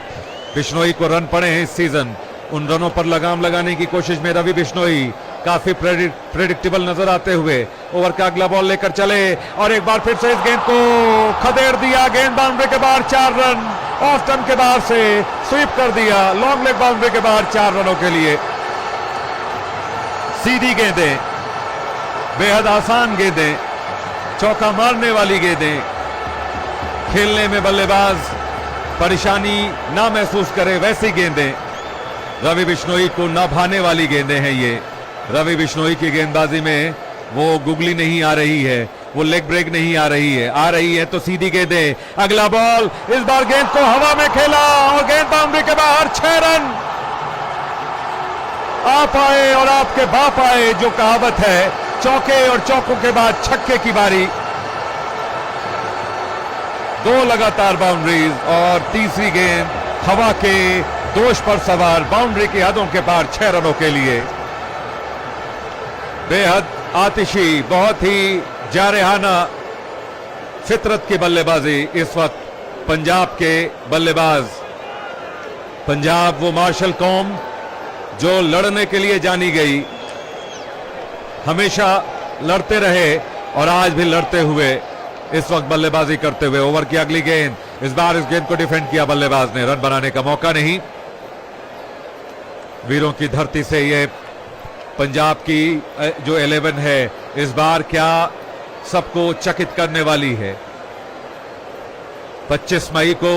S1: बिश्नोई को रन पड़े हैं इस सीजन। उन रनों पर लगाम लगाने की कोशिश में रवि बिश्नोई काफी प्रेडिक्टेबल नजर आते हुए ओवर का अगला बॉल लेकर चले और एक बार फिर से इस गेंद को खदेड़ दिया। गेंद बाउंड्री के बाहर, 4 रन। ऑफ स्टंप के बाहर से स्वीप कर दिया, लॉन्ग लेग बाउंड्री के बाहर 4 रनों के लिए। सीधी गेंदें, बेहद आसान गेंदें, चौका मारने वाली गेंदें, खेलने में बल्लेबाज परेशानी ना महसूस करे वैसी गेंदें, रवि बिश्नोई को ना भाने वाली गेंदें हैं ये। रवि बिश्नोई की गेंदबाजी में वो गुगली नहीं आ रही है, वो लेग ब्रेक नहीं आ रही है तो सीधी गेंदें। अगला बॉल, इस बार गेंद को हवा में खेला और गेंद बाउंड्री के बाहर, 6 रन। आप आए और आपके बाप आए, जो कहावत है। चौके और चौकों के बाद छक्के की बारी। 2 लगातार बाउंड्रीज और तीसरी गेंद हवा के दोष पर सवार, बाउंड्री की हदों के पार, 6 रनों के लिए। बेहद आतिशी, बहुत ही जारहाना फितरत की बल्लेबाजी इस वक्त पंजाब के बल्लेबाज। पंजाब वो मार्शल कौम जो लड़ने के लिए जानी गई, हमेशा लड़ते रहे और आज भी लड़ते हुए इस वक्त बल्लेबाजी करते हुए। ओवर की अगली गेंद, इस बार इस गेंद को डिफेंड किया बल्लेबाज ने, रन बनाने का मौका नहीं। वीरों की धरती से ये पंजाब की जो 11 है इस बार क्या सबको चकित करने वाली है। 25 मई को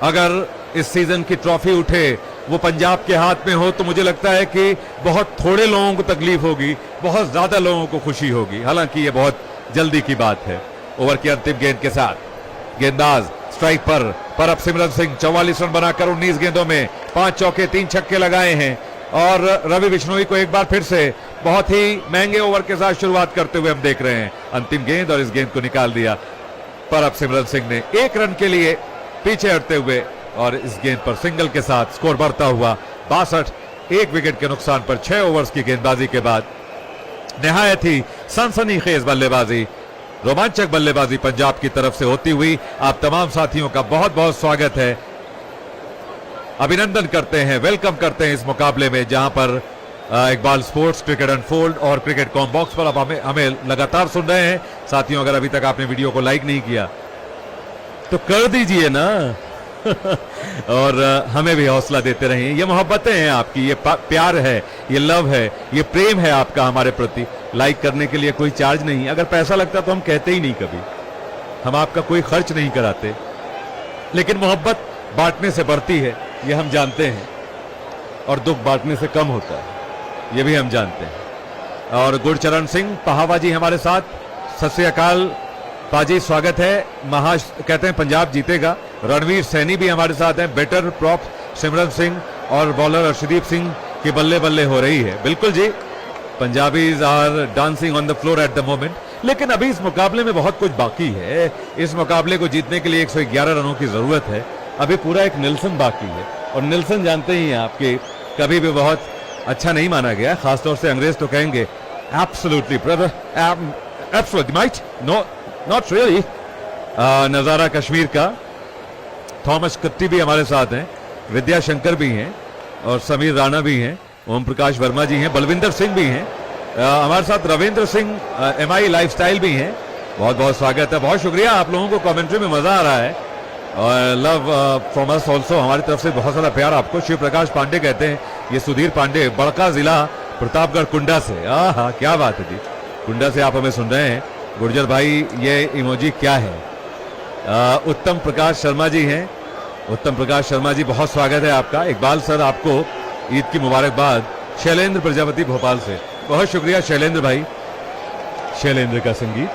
S1: अगर इस सीजन की ट्रॉफी उठे, वो पंजाब के हाथ में हो, तो मुझे लगता है कि बहुत थोड़े लोगों को तकलीफ होगी, बहुत ज्यादा लोगों को खुशी होगी। हालांकि ये बहुत जल्दी की बात है। ओवर की अंतिम गेंद के साथ गेंदबाज स्ट्राइक पर परब सिमरन सिंह 44 रन बनाकर 19 गेंदों में 5 चौके 3 छक्के लगाए हैं और रवि बिश्नोई को एक बार फिर से बहुत ही महंगे ओवर के साथ शुरुआत करते हुए हम देख रहे हैं। अंतिम गेंद और इस गेंद को निकाल दिया परब सिमरन सिंह ने 1 रन के लिए पीछे हटते हुए और इस गेंद पर सिंगल के साथ स्कोर बढ़ता हुआ 62। 1 विकेट के नुकसान पर 6 ओवर्स की गेंदबाजी के बाद निहायत ही सनसनीखेज बल्लेबाजी, रोमांचक बल्लेबाजी पंजाब की तरफ से होती हुई आप तमाम साथियों का बहुत बहुत स्वागत है। अभिनंदन करते हैं, वेलकम करते हैं इस मुकाबले में, जहां पर इकबाल स्पोर्ट्स, क्रिकेट अनफोल्ड और क्रिकेट कॉम बॉक्स पर अब हमें लगातार सुन रहे हैं। साथियों, अगर अभी तक आपने वीडियो को लाइक नहीं किया तो कर दीजिए ना और हमें भी हौसला देते रहिए। ये मोहब्बतें हैं आपकी, ये प्यार है, ये लव है, ये प्रेम है आपका हमारे प्रति। लाइक करने के लिए कोई चार्ज नहीं, अगर पैसा लगता तो हम कहते ही नहीं कभी, हम आपका कोई खर्च नहीं कराते। लेकिन मोहब्बत बांटने से बढ़ती है, ये हम जानते हैं, और दुख बांटने से कम होता है, ये भी हम जानते हैं। और गुरचरण सिंह पहावा जी हमारे साथ, सत श्री अकाल पाजी, स्वागत है। कहते हैं पंजाब जीतेगा। रणवीर सैनी भी हमारे साथ हैं। बेटर प्रॉप सिमरन सिंह और बॉलर अर्शदीप सिंह की बल्ले बल्ले हो रही है। बिल्कुल जी, Punjabis are dancing on the floor at the moment. लेकिन अभी इस मुकाबले में बहुत कुछ बाकी है। इस मुकाबले को जीतने के लिए 111 रनों की जरूरत है। अभी पूरा एक निल्सन बाकी है, और निल्सन जानते ही हैं आपके, कभी भी बहुत अच्छा नहीं माना गया। खासतौर से अंग्रेज तो कहेंगे absolutely brother, absolutely mate, no not really. नजारा कश्मीर का थॉमस कट्टी भी हमारे साथ हैं, विद्या शंकर भी हैं और समीर राणा भी हैं। ओम प्रकाश वर्मा जी हैं, बलविंदर सिंह भी हैं, हमारे साथ रविंद्र सिंह MI लाइफस्टाइल भी हैं। बहुत बहुत स्वागत है, बहुत शुक्रिया आप लोगों को, कमेंट्री में मजा आ रहा है और लव फ्रॉम अस ऑल्सो, हमारी तरफ से बहुत सारा प्यार आपको। शिव प्रकाश पांडे कहते हैं, ये सुधीर पांडे बड़का जिला प्रतापगढ़ कुंडा से, हाँ क्या बात है जी, कुंडा से आप हमें सुन रहे हैं। गुर्जर भाई ये इमोजी क्या है? उत्तम प्रकाश शर्मा जी हैं, उत्तम प्रकाश शर्मा जी बहुत स्वागत है आपका। इकबाल सर आपको ईद की मुबारकबाद। शैलेंद्र प्रजापति भोपाल से, बहुत शुक्रिया शैलेंद्र भाई, शैलेंद्र का संगीत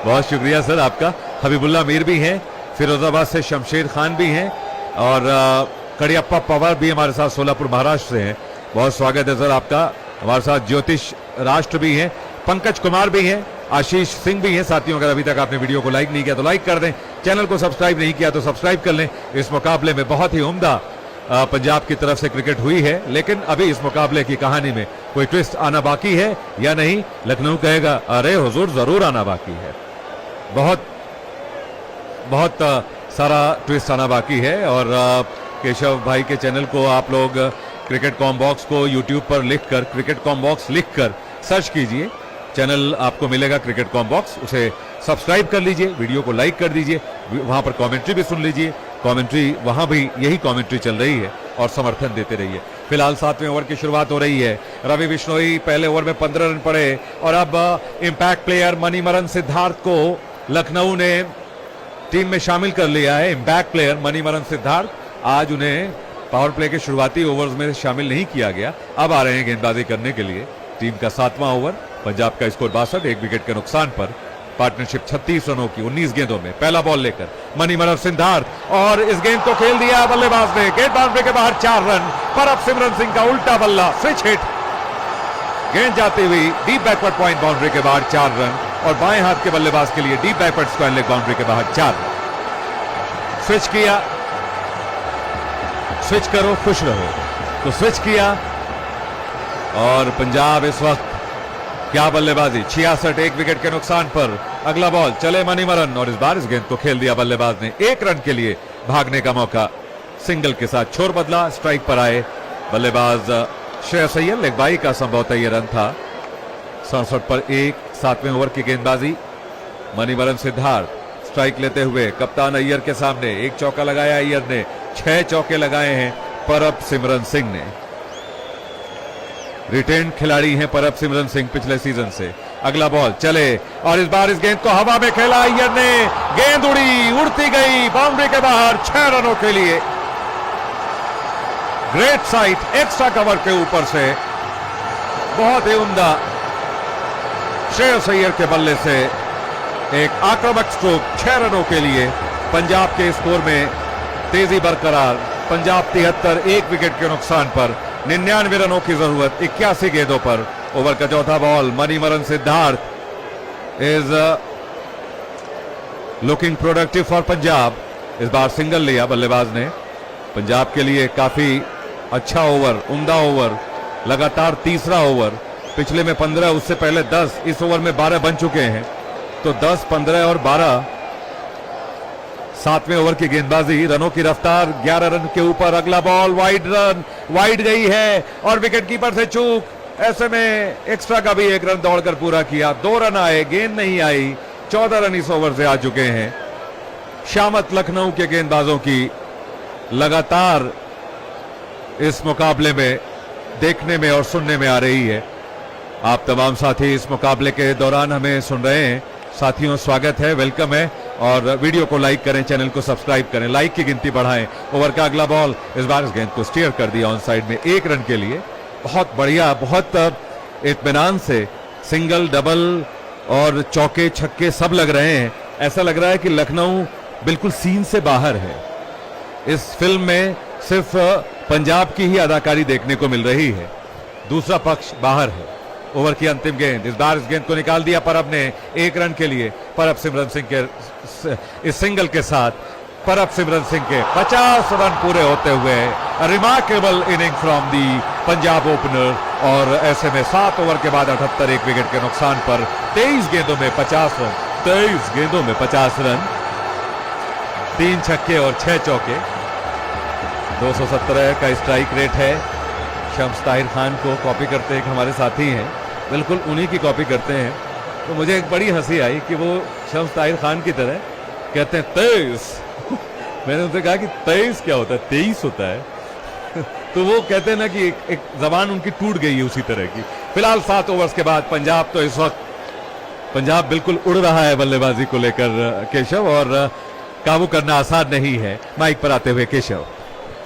S1: बहुत शुक्रिया सर आपका। हबीबुल्ला मीर भी हैं, फिरोजाबाद से शमशेर खान भी हैं और कड़ियप्पा पवार भी हमारे साथ सोलापुर महाराष्ट्र से हैं, बहुत स्वागत है सर आपका। हमारे साथ ज्योतिष राष्ट्र भी हैं, पंकज कुमार भी हैं, आशीष सिंह भी हैं। साथियों अगर अभी तक आपने वीडियो को लाइक नहीं किया तो लाइक कर दें, चैनल को सब्सक्राइब नहीं किया तो सब्सक्राइब कर लें। इस मुकाबले में बहुत ही उम्दा पंजाब की तरफ से क्रिकेट हुई है, लेकिन अभी इस मुकाबले की कहानी में कोई ट्विस्ट आना बाकी है या नहीं, लखनऊ कहेगा अरे हुजूर जरूर आना बाकी है। बहुत बहुत सारा ट्विस्ट आना बाकी है और केशव भाई के चैनल को आप लोग क्रिकेट कॉम बॉक्स को यूट्यूब पर लिखकर क्रिकेट कॉम बॉक्स लिखकर सर्च कीजिए, चैनल आपको मिलेगा क्रिकेट कॉम बॉक्स, उसे सब्सक्राइब कर लीजिए, वीडियो को लाइक कर दीजिए, वहां पर कमेंट्री भी सुन लीजिए, कमेंट्री वहां भी यही कमेंट्री चल रही है और समर्थन देते रहिए। फिलहाल 7वें ओवर की शुरुआत हो रही है, रवि बिश्नोई पहले ओवर में 15 रन पड़े और अब इंपैक्ट प्लेयर मणिमरन सिद्धार्थ को लखनऊ ने टीम में शामिल कर लिया है। इंपैक्ट प्लेयर मणिमरन सिद्धार्थ, आज उन्हें पावर प्ले के शुरुआती ओवर्स में शामिल नहीं किया गया, अब आ रहे हैं गेंदबाजी करने के लिए। टीम का 7वां ओवर, पंजाब का स्कोर 62, 1 विकेट के नुकसान पर। पार्टनरशिप 36 रनों की 19 गेंदों में। पहला बॉल लेकर मणिमरन सिद्धार्थ और इस गेंद को खेल दिया बल्लेबाज ने, गेंद बाउंड्री के बाहर 4 रन पर। अब सिमरन सिंह का उल्टा बल्ला, स्विच हिट, गेंद जाती हुई डीप बैकवर्ड पॉइंट बाउंड्री के बाहर 4 रन और बाएं हाथ के बल्लेबाज के लिए deep backward square leg boundary के बाहर 4 रन। स्विच किया, स्विच करो खुश रहो, तो स्विच किया और पंजाब इस वक्त क्या बल्लेबाजी, 66, 1 विकेट के नुकसान पर। अगला बॉल, चले मणिमरन और इस बार इस गेंद को खेल दिया बल्लेबाज ने, 1 रन के लिए भागने का मौका, सिंगल के साथ छोर बदला, स्ट्राइक पर आए बल्लेबाज श्रेयस अय्यर, लेग बाई का संभवतः यह रन था। 67 पर 1, 7वें ओवर की गेंदबाजी। मणिमरन सिद्धार्थ स्ट्राइक लेते हुए कप्तान अय्यर के सामने, 1 चौका लगाया अय्यर ने, 6 चौके लगाए हैं परब सिमरन सिंह ने। रिटेन खिलाड़ी हैं परब सिमरन सिंह पिछले सीजन से। अगला बॉल चले और इस बार इस गेंद को हवा में खेला अय्यर ने, गेंद उड़ी, उड़ती गई बाउंड्री के बाहर 6 रनों के लिए। ग्रेट साइट, एक्स्ट्रा कवर के ऊपर से बहुत ही उम्दा श्रेयस अय्यर के बल्ले से एक आक्रामक स्ट्रोक, 6 रनों के लिए। पंजाब के स्कोर में तेजी बरकरार, पंजाब 73, 1 विकेट के नुकसान पर, 99 रनों की जरूरत 81 गेंदों पर। ओवर का चौथा ball, Manimaran Siddharth is looking productive for Punjab, इस बार सिंगल लिया बल्लेबाज ने। पंजाब के लिए काफी अच्छा ओवर, उम्दा ओवर, लगातार तीसरा ओवर, पिछले में 15, उससे पहले 10, इस ओवर में 12 बन चुके हैं, तो 10, 15 और 12। 7वें ओवर की गेंदबाजी, रनों की रफ्तार 11 रन के ऊपर। अगला बॉल वाइड, रन वाइड गई है और विकेट कीपर से चूक, ऐसे में एक्स्ट्रा का भी 1 रन दौड़कर पूरा किया, 2 रन आए, गेंद नहीं आई। 14 रन इस ओवर से आ चुके हैं। शामत लखनऊ के गेंदबाजों की लगातार इस मुकाबले में देखने में और सुनने में आ रही है। आप तमाम साथी इस मुकाबले के दौरान हमें सुन रहे हैं, साथियों स्वागत है, वेलकम है और वीडियो को लाइक करें, चैनल को सब्सक्राइब करें, लाइक की गिनती बढ़ाएं। ओवर का अगला बॉल, इस बार इस गेंद को स्टीयर कर दिया ऑन साइड में, 1 रन के लिए। बहुत बढ़िया, बहुत इत्मीनान से सिंगल, डबल और चौके छक्के सब लग रहे हैं। ऐसा लग रहा है कि लखनऊ बिल्कुल सीन से बाहर है। इस फिल्म में सिर्फ पंजाब की ही अदाकारी देखने को मिल रही है, दूसरा पक्ष बाहर है। ओवर की अंतिम गेंद, इस बार इस गेंद को निकाल दिया परब ने, 1 रन के लिए। परब सिमरन सिंह के इस सिंगल के साथ परब सिमरन सिंह के 50 रन पूरे होते हुए remarkable inning from the Punjab opener. और ऐसे में 7 ओवर के बाद 78, 1 विकेट के नुकसान पर 23 गेंदों में 50 रन, 23 गेंदों में 50 रन, 3 छक्के और 6 चौके। 217 का स्ट्राइक रेट है शम्स ताहिर खान को कॉपी करते एक हमारे साथी हैं, बिल्कुल उन्हीं की कॉपी करते हैं। तो मुझे एक बड़ी हंसी आई कि वो शम्स ताहिर खान की तरह कहते हैं 23। मैंने उनसे कहा कि 23 क्या होता है, 23 होता है। तो वो कहते हैं ना कि एक जबान उनकी टूट गई है उसी तरह की। फिलहाल 7 ओवर्स के बाद पंजाब तो इस वक्त पंजाब बिल्कुल उड़ रहा है बल्लेबाजी को लेकर केशव, और काबू करना आसान नहीं है। माइक पर आते हुए केशव।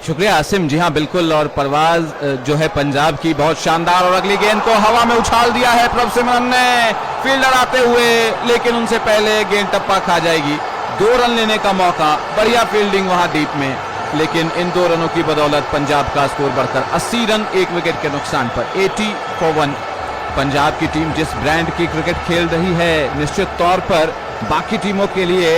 S2: शुक्रिया आसिम। जी हाँ बिल्कुल, और परवाज जो है पंजाब की बहुत शानदार, और अगली गेंद को हवा में उछाल दिया है प्रभसिमरन ने फील्डर आते हुए, लेकिन उनसे पहले गेंद टप्पा खा जाएगी। 2 रन लेने का मौका, बढ़िया फील्डिंग वहां डीप में, लेकिन इन 2 रनों की बदौलत पंजाब का स्कोर बढ़कर 80 रन 1 विकेट के नुकसान पर 80 for 1। पंजाब की टीम जिस ब्रांड की क्रिकेट खेल रही है, निश्चित तौर पर बाकी टीमों के लिए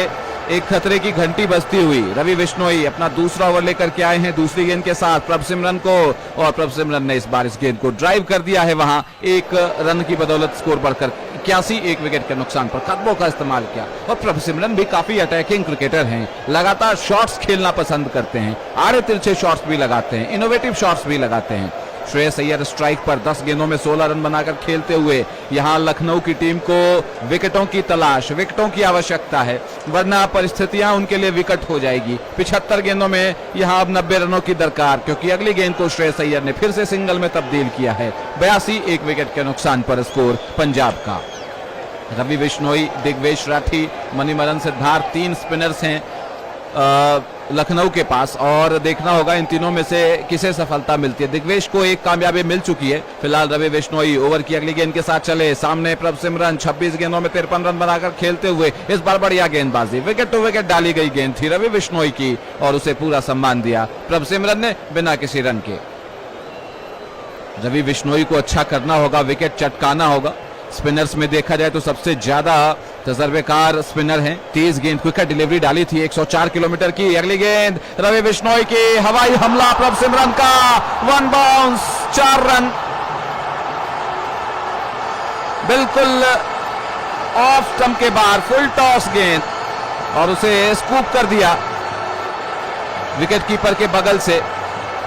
S2: एक खतरे की घंटी बजती हुई। रवि बिश्नोई अपना दूसरा ओवर लेकर के आए हैं दूसरी गेंद के साथ प्रभसिमरन को, और प्रभसिमरन ने इस बार इस गेंद को ड्राइव कर दिया है वहां। 1 रन की बदौलत स्कोर बढ़कर 81 1 विकेट के नुकसान पर कदमों का इस्तेमाल किया। और प्रभसिमरन भी काफी अटैकिंग क्रिकेटर हैं, लगातार शॉट्स खेलना पसंद करते हैं, आड़े तिरछे शॉट्स भी लगाते हैं, इनोवेटिव शॉट्स भी लगाते हैं। श्रेयस अय्यर स्ट्राइक पर 10 गेंदों में 16 रन बनाकर खेलते हुए यहां लखनऊ की टीम को विकेटों की तलाश, विकेटों की आवश्यकता है, वरना परिस्थितियां उनके लिए विकट हो जाएगी। 75 गेंदों में यहां अब 90 रनों की दरकार, क्योंकि अगली गेंद को श्रेयस अय्यर ने फिर से सिंगल में तब्दील किया है। 82 1 विकेट के नुकसान पर स्कोर पंजाब का। रवि बिश्नोई, दिग्वेश राठी, मणिमरन सिद्धार्थ 3 स्पिनर्स हैं लखनऊ के पास, और देखना होगा इन तीनों में से किसे सफलता मिलती है। दिग्वेश को एक कामयाबी मिल चुकी है। फिलहाल रवि बिश्नोई ओवर की अगली गेंद के साथ चले, सामने प्रभसिमरन 26 गेंदों में 53 रन बनाकर खेलते हुए इस बार बढ़िया गेंदबाजी, विकेट टू विकेट डाली गई गेंद थी रवि बिश्नोई की, और उसे पूरा सम्मान दिया प्रभसिमरन ने बिना किसी रन के। रवि बिश्नोई को अच्छा करना होगा, विकेट चटकाना होगा। स्पिनर्स में देखा जाए तो सबसे ज्यादा तजर्बेकार स्पिनर हैं। 30 गेंद क्विकर डिलीवरी डाली थी 104 किलोमीटर की। अगली गेंद रवि बिश्नोई की, हवाई हमला प्रभसिमरन का, 1 बाउंस 4 रन, बिल्कुल ऑफ स्टंप के बाहर फुल टॉस गेंद, और उसे स्कूप कर दिया विकेट कीपर के बगल से।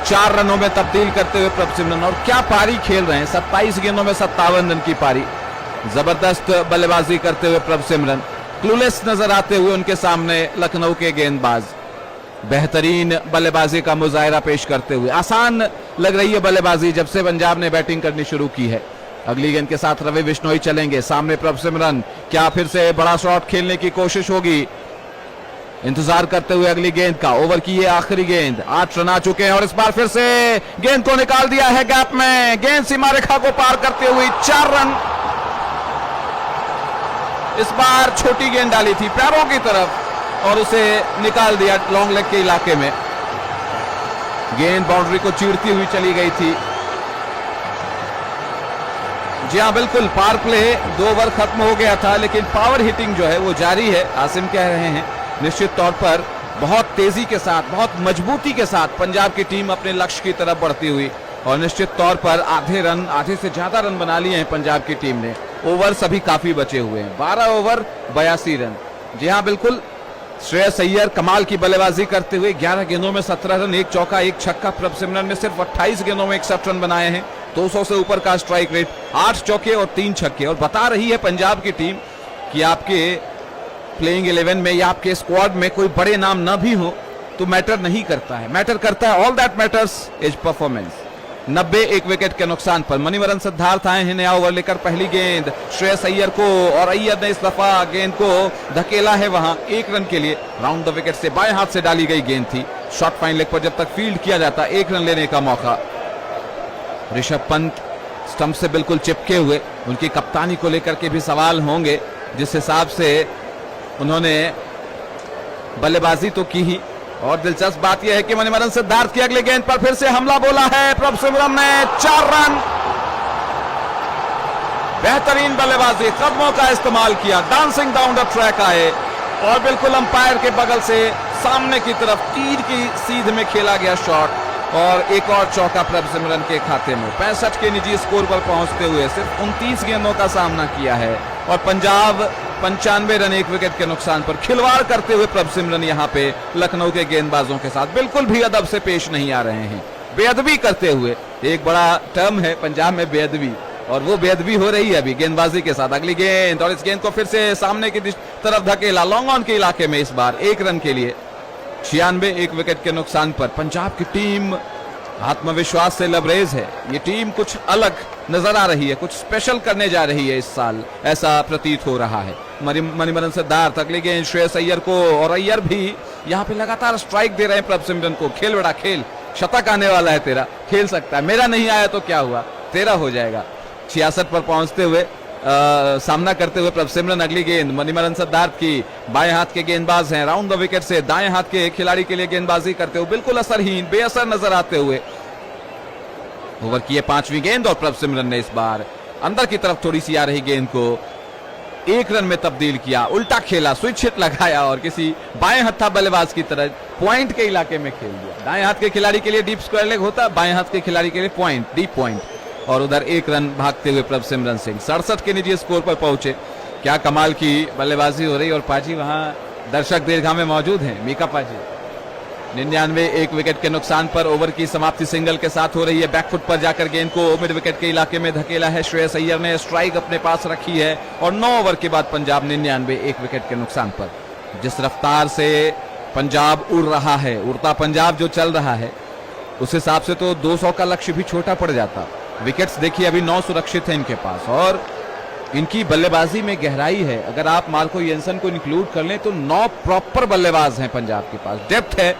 S2: 4 रनों में तब्दील करते हुए प्रभसिमरन, और क्या पारी खेल रहे हैं, 27 गेंदों में 57 रन की पारी। जबरदस्त बल्लेबाजी करते हुए प्रभसिमरन, क्लूलेस नजर आते हुए उनके सामने लखनऊ के गेंदबाज बेहतरीन बल्लेबाजी का मुजाहिरा पेश करते हुए। आसान लग रही है बल्लेबाजी जब से पंजाब ने बैटिंग करनी शुरू की है। अगली गेंद के साथ रवि बिश्नोई चलेंगे, सामने प्रभसिमरन, क्या फिर से बड़ा शॉट खेलने की कोशिश होगी, इंतजार करते हुए अगली गेंद का। ओवर की ये आखिरी गेंद, 8 रन आ चुके हैं, और इस बार फिर से गेंद को निकाल दिया है गैप में, गेंद सीमा रेखा को पार करते हुए 4 रन। इस बार छोटी गेंद डाली थी पैरों की तरफ, और उसे निकाल दिया लॉन्ग लेग के इलाके में। गेंद बाउंड्री को चीरती हुई चली गई थी। जी हाँ बिल्कुल, पावर प्ले 2 ओवर खत्म हो गया था, लेकिन पावर हिटिंग जो है वो जारी है। आसिम कह रहे हैं निश्चित तौर पर बहुत तेजी के साथ, बहुत मजबूती के साथ पंजाब की टीम अपने लक्ष्य की तरफ बढ़ती हुई, और निश्चित तौर पर आधे से ज्यादा रन बना लिए हैं पंजाब की टीम ने। ओवर सभी काफी बचे हुए हैं, 12 ओवर 82 रन। जी हाँ बिल्कुल, श्रेयस अय्यर कमाल की बल्लेबाजी करते हुए 11 गेंदों में 17 रन, 1 चौका 1 छक्का। प्रभसिमरन ने सिर्फ 28 गेंदों में 61 रन बनाए हैं, 200 से ऊपर का स्ट्राइक रेट, 8 चौके और 3 छक्के। और बता रही है पंजाब की टीम कि आपके प्लेइंग 11 में या आपके स्क्वाड में कोई बड़े नाम न भी हो तो मैटर नहीं करता है, मैटर करता है, all that matters is performance. 90 1 wicket के नुकसान पर मणिमरन सिद्धार्थ आए हैं नया ओवर लेकर। पहली गेंद श्रेयस अय्यर को, और अय्यर ने इस दफा गेंद को धकेला है वहां 1 रन के लिए। राउंड द विकेट से बाएं हाथ से डाली गई गेंद थी, शॉर्ट फाइन लेग पर जब तक फील्ड किया जाता 1 रन लेने का मौका। ऋषभ पंत स्टंप से बिल्कुल चिपके हुए, उनकी कप्तानी को लेकर के भी सवाल होंगे, जिस हिसाब से उन्होंने बल्लेबाजी तो की ही। और दिलचस्प बात यह है कि मणिमरन सिद्धार्थ की अगली गेंद पर फिर से हमला बोला है प्रभसिमरन ने, 4 रन। बेहतरीन बल्लेबाजी, कदमों का इस्तेमाल किया, डांसिंग डाउन द ट्रैक आए, और बिल्कुल अंपायर के बगल से सामने की तरफ तीर की सीध में खेला गया शॉट, और एक और चौका प्रभसिमरन के खाते में। 65 के निजी स्कोर पर पहुंचते हुए सिर्फ 29 गेंदों का सामना किया है, और पंजाब 95 रन 1 विकेट के नुकसान पर खिलवाड़ करते हुए प्रभसिमरन यहां पे लखनऊ के गेंदबाजों के साथ बिल्कुल भी अदब से पेश नहीं आ रहे हैं। बेअदबी करते हुए, एक बड़ा टर्म है पंजाब में बेअदबी, और वो बेअदबी हो रही है अभी गेंदबाजी के साथ। अगली गेंद, और इस गेंद को फिर से सामने की तरफ धकेला, लॉन्ग ऑन के इलाके में, इस बार 1 रन के लिए 96, 1 विकेट के नुकसान पर। पंजाब की टीम आत्मविश्वास से लबरेज है, ये टीम कुछ अलग नजर आ रही है, कुछ स्पेशल करने जा रही है इस साल, ऐसा प्रतीत हो रहा है। मणिमरन सिद्धार्थ, अगली गेंद श्रेयस अय्यर को, और अय्यर भी यहाँ पे लगातार स्ट्राइक दे रहे हैं प्रभसिमरन को। खेल बड़ा खेल, शतक आने वाला है तेरा, खेल सकता है, मेरा नहीं आया तो क्या हुआ, तेरा हो जाएगा। 66 पर पहुंचते हुए सामना करते हुए प्रभसिमरन। अगली गेंद मणिमरन सिद्धार्थ की, बाएं हाथ के गेंदबाज हैं, राउंड द विकेट से दाएं हाथ के खिलाड़ी के लिए गेंदबाजी करते हुए बिल्कुल असरहीन, बेअसर नजर आते हुए ओवर की 5वीं गेंद, और प्रभसिमरन ने इस बार अंदर की तरफ थोड़ी सी आ रही गेंद को 1 रन में तब्दील किया, उल्टा खेला, स्विच हिट लगाया और किसी बाएं हत्था बल्लेबाज की तरह पॉइंट के इलाके में खेल दिया। दाएं हाथ के खिलाड़ी के लिए डीप स्क्वायर लेग होता, बाएं हाथ के खिलाड़ी के लिए पॉइंट, डीप पॉइंट, और उधर 1 रन भागते हुए प्रभसिमरन सिंह 67 के निजी स्कोर पर पहुंचे। क्या कमाल की बल्लेबाजी हो रही, और पाजी वहां दर्शक दीर्घा में मौजूद हैं, मीका पाजी। 99, 1 विकेट के नुकसान पर ओवर की समाप्ति सिंगल के साथ हो रही है। बैकफुट पर जाकर गेंद को मिड विकेट के इलाके में धकेला है श्रेयस अय्यर ने, स्ट्राइक अपने पास रखी है, और 9 ओवर के बाद पंजाब 99, 1 विकेट के नुकसान पर। जिस रफ्तार से पंजाब उड़ रहा है, उड़ता पंजाब जो चल रहा है, उस हिसाब से तो 200 का लक्ष्य भी छोटा पड़ जाता। विकेट्स देखिए अभी 9 सुरक्षित हैं इनके पास, और इनकी बल्लेबाजी में गहराई है। अगर आप मार्को येंसन को इंक्लूड कर लें तो 9 प्रॉपर बल्लेबाज हैं पंजाब के पास, डेप्थ है,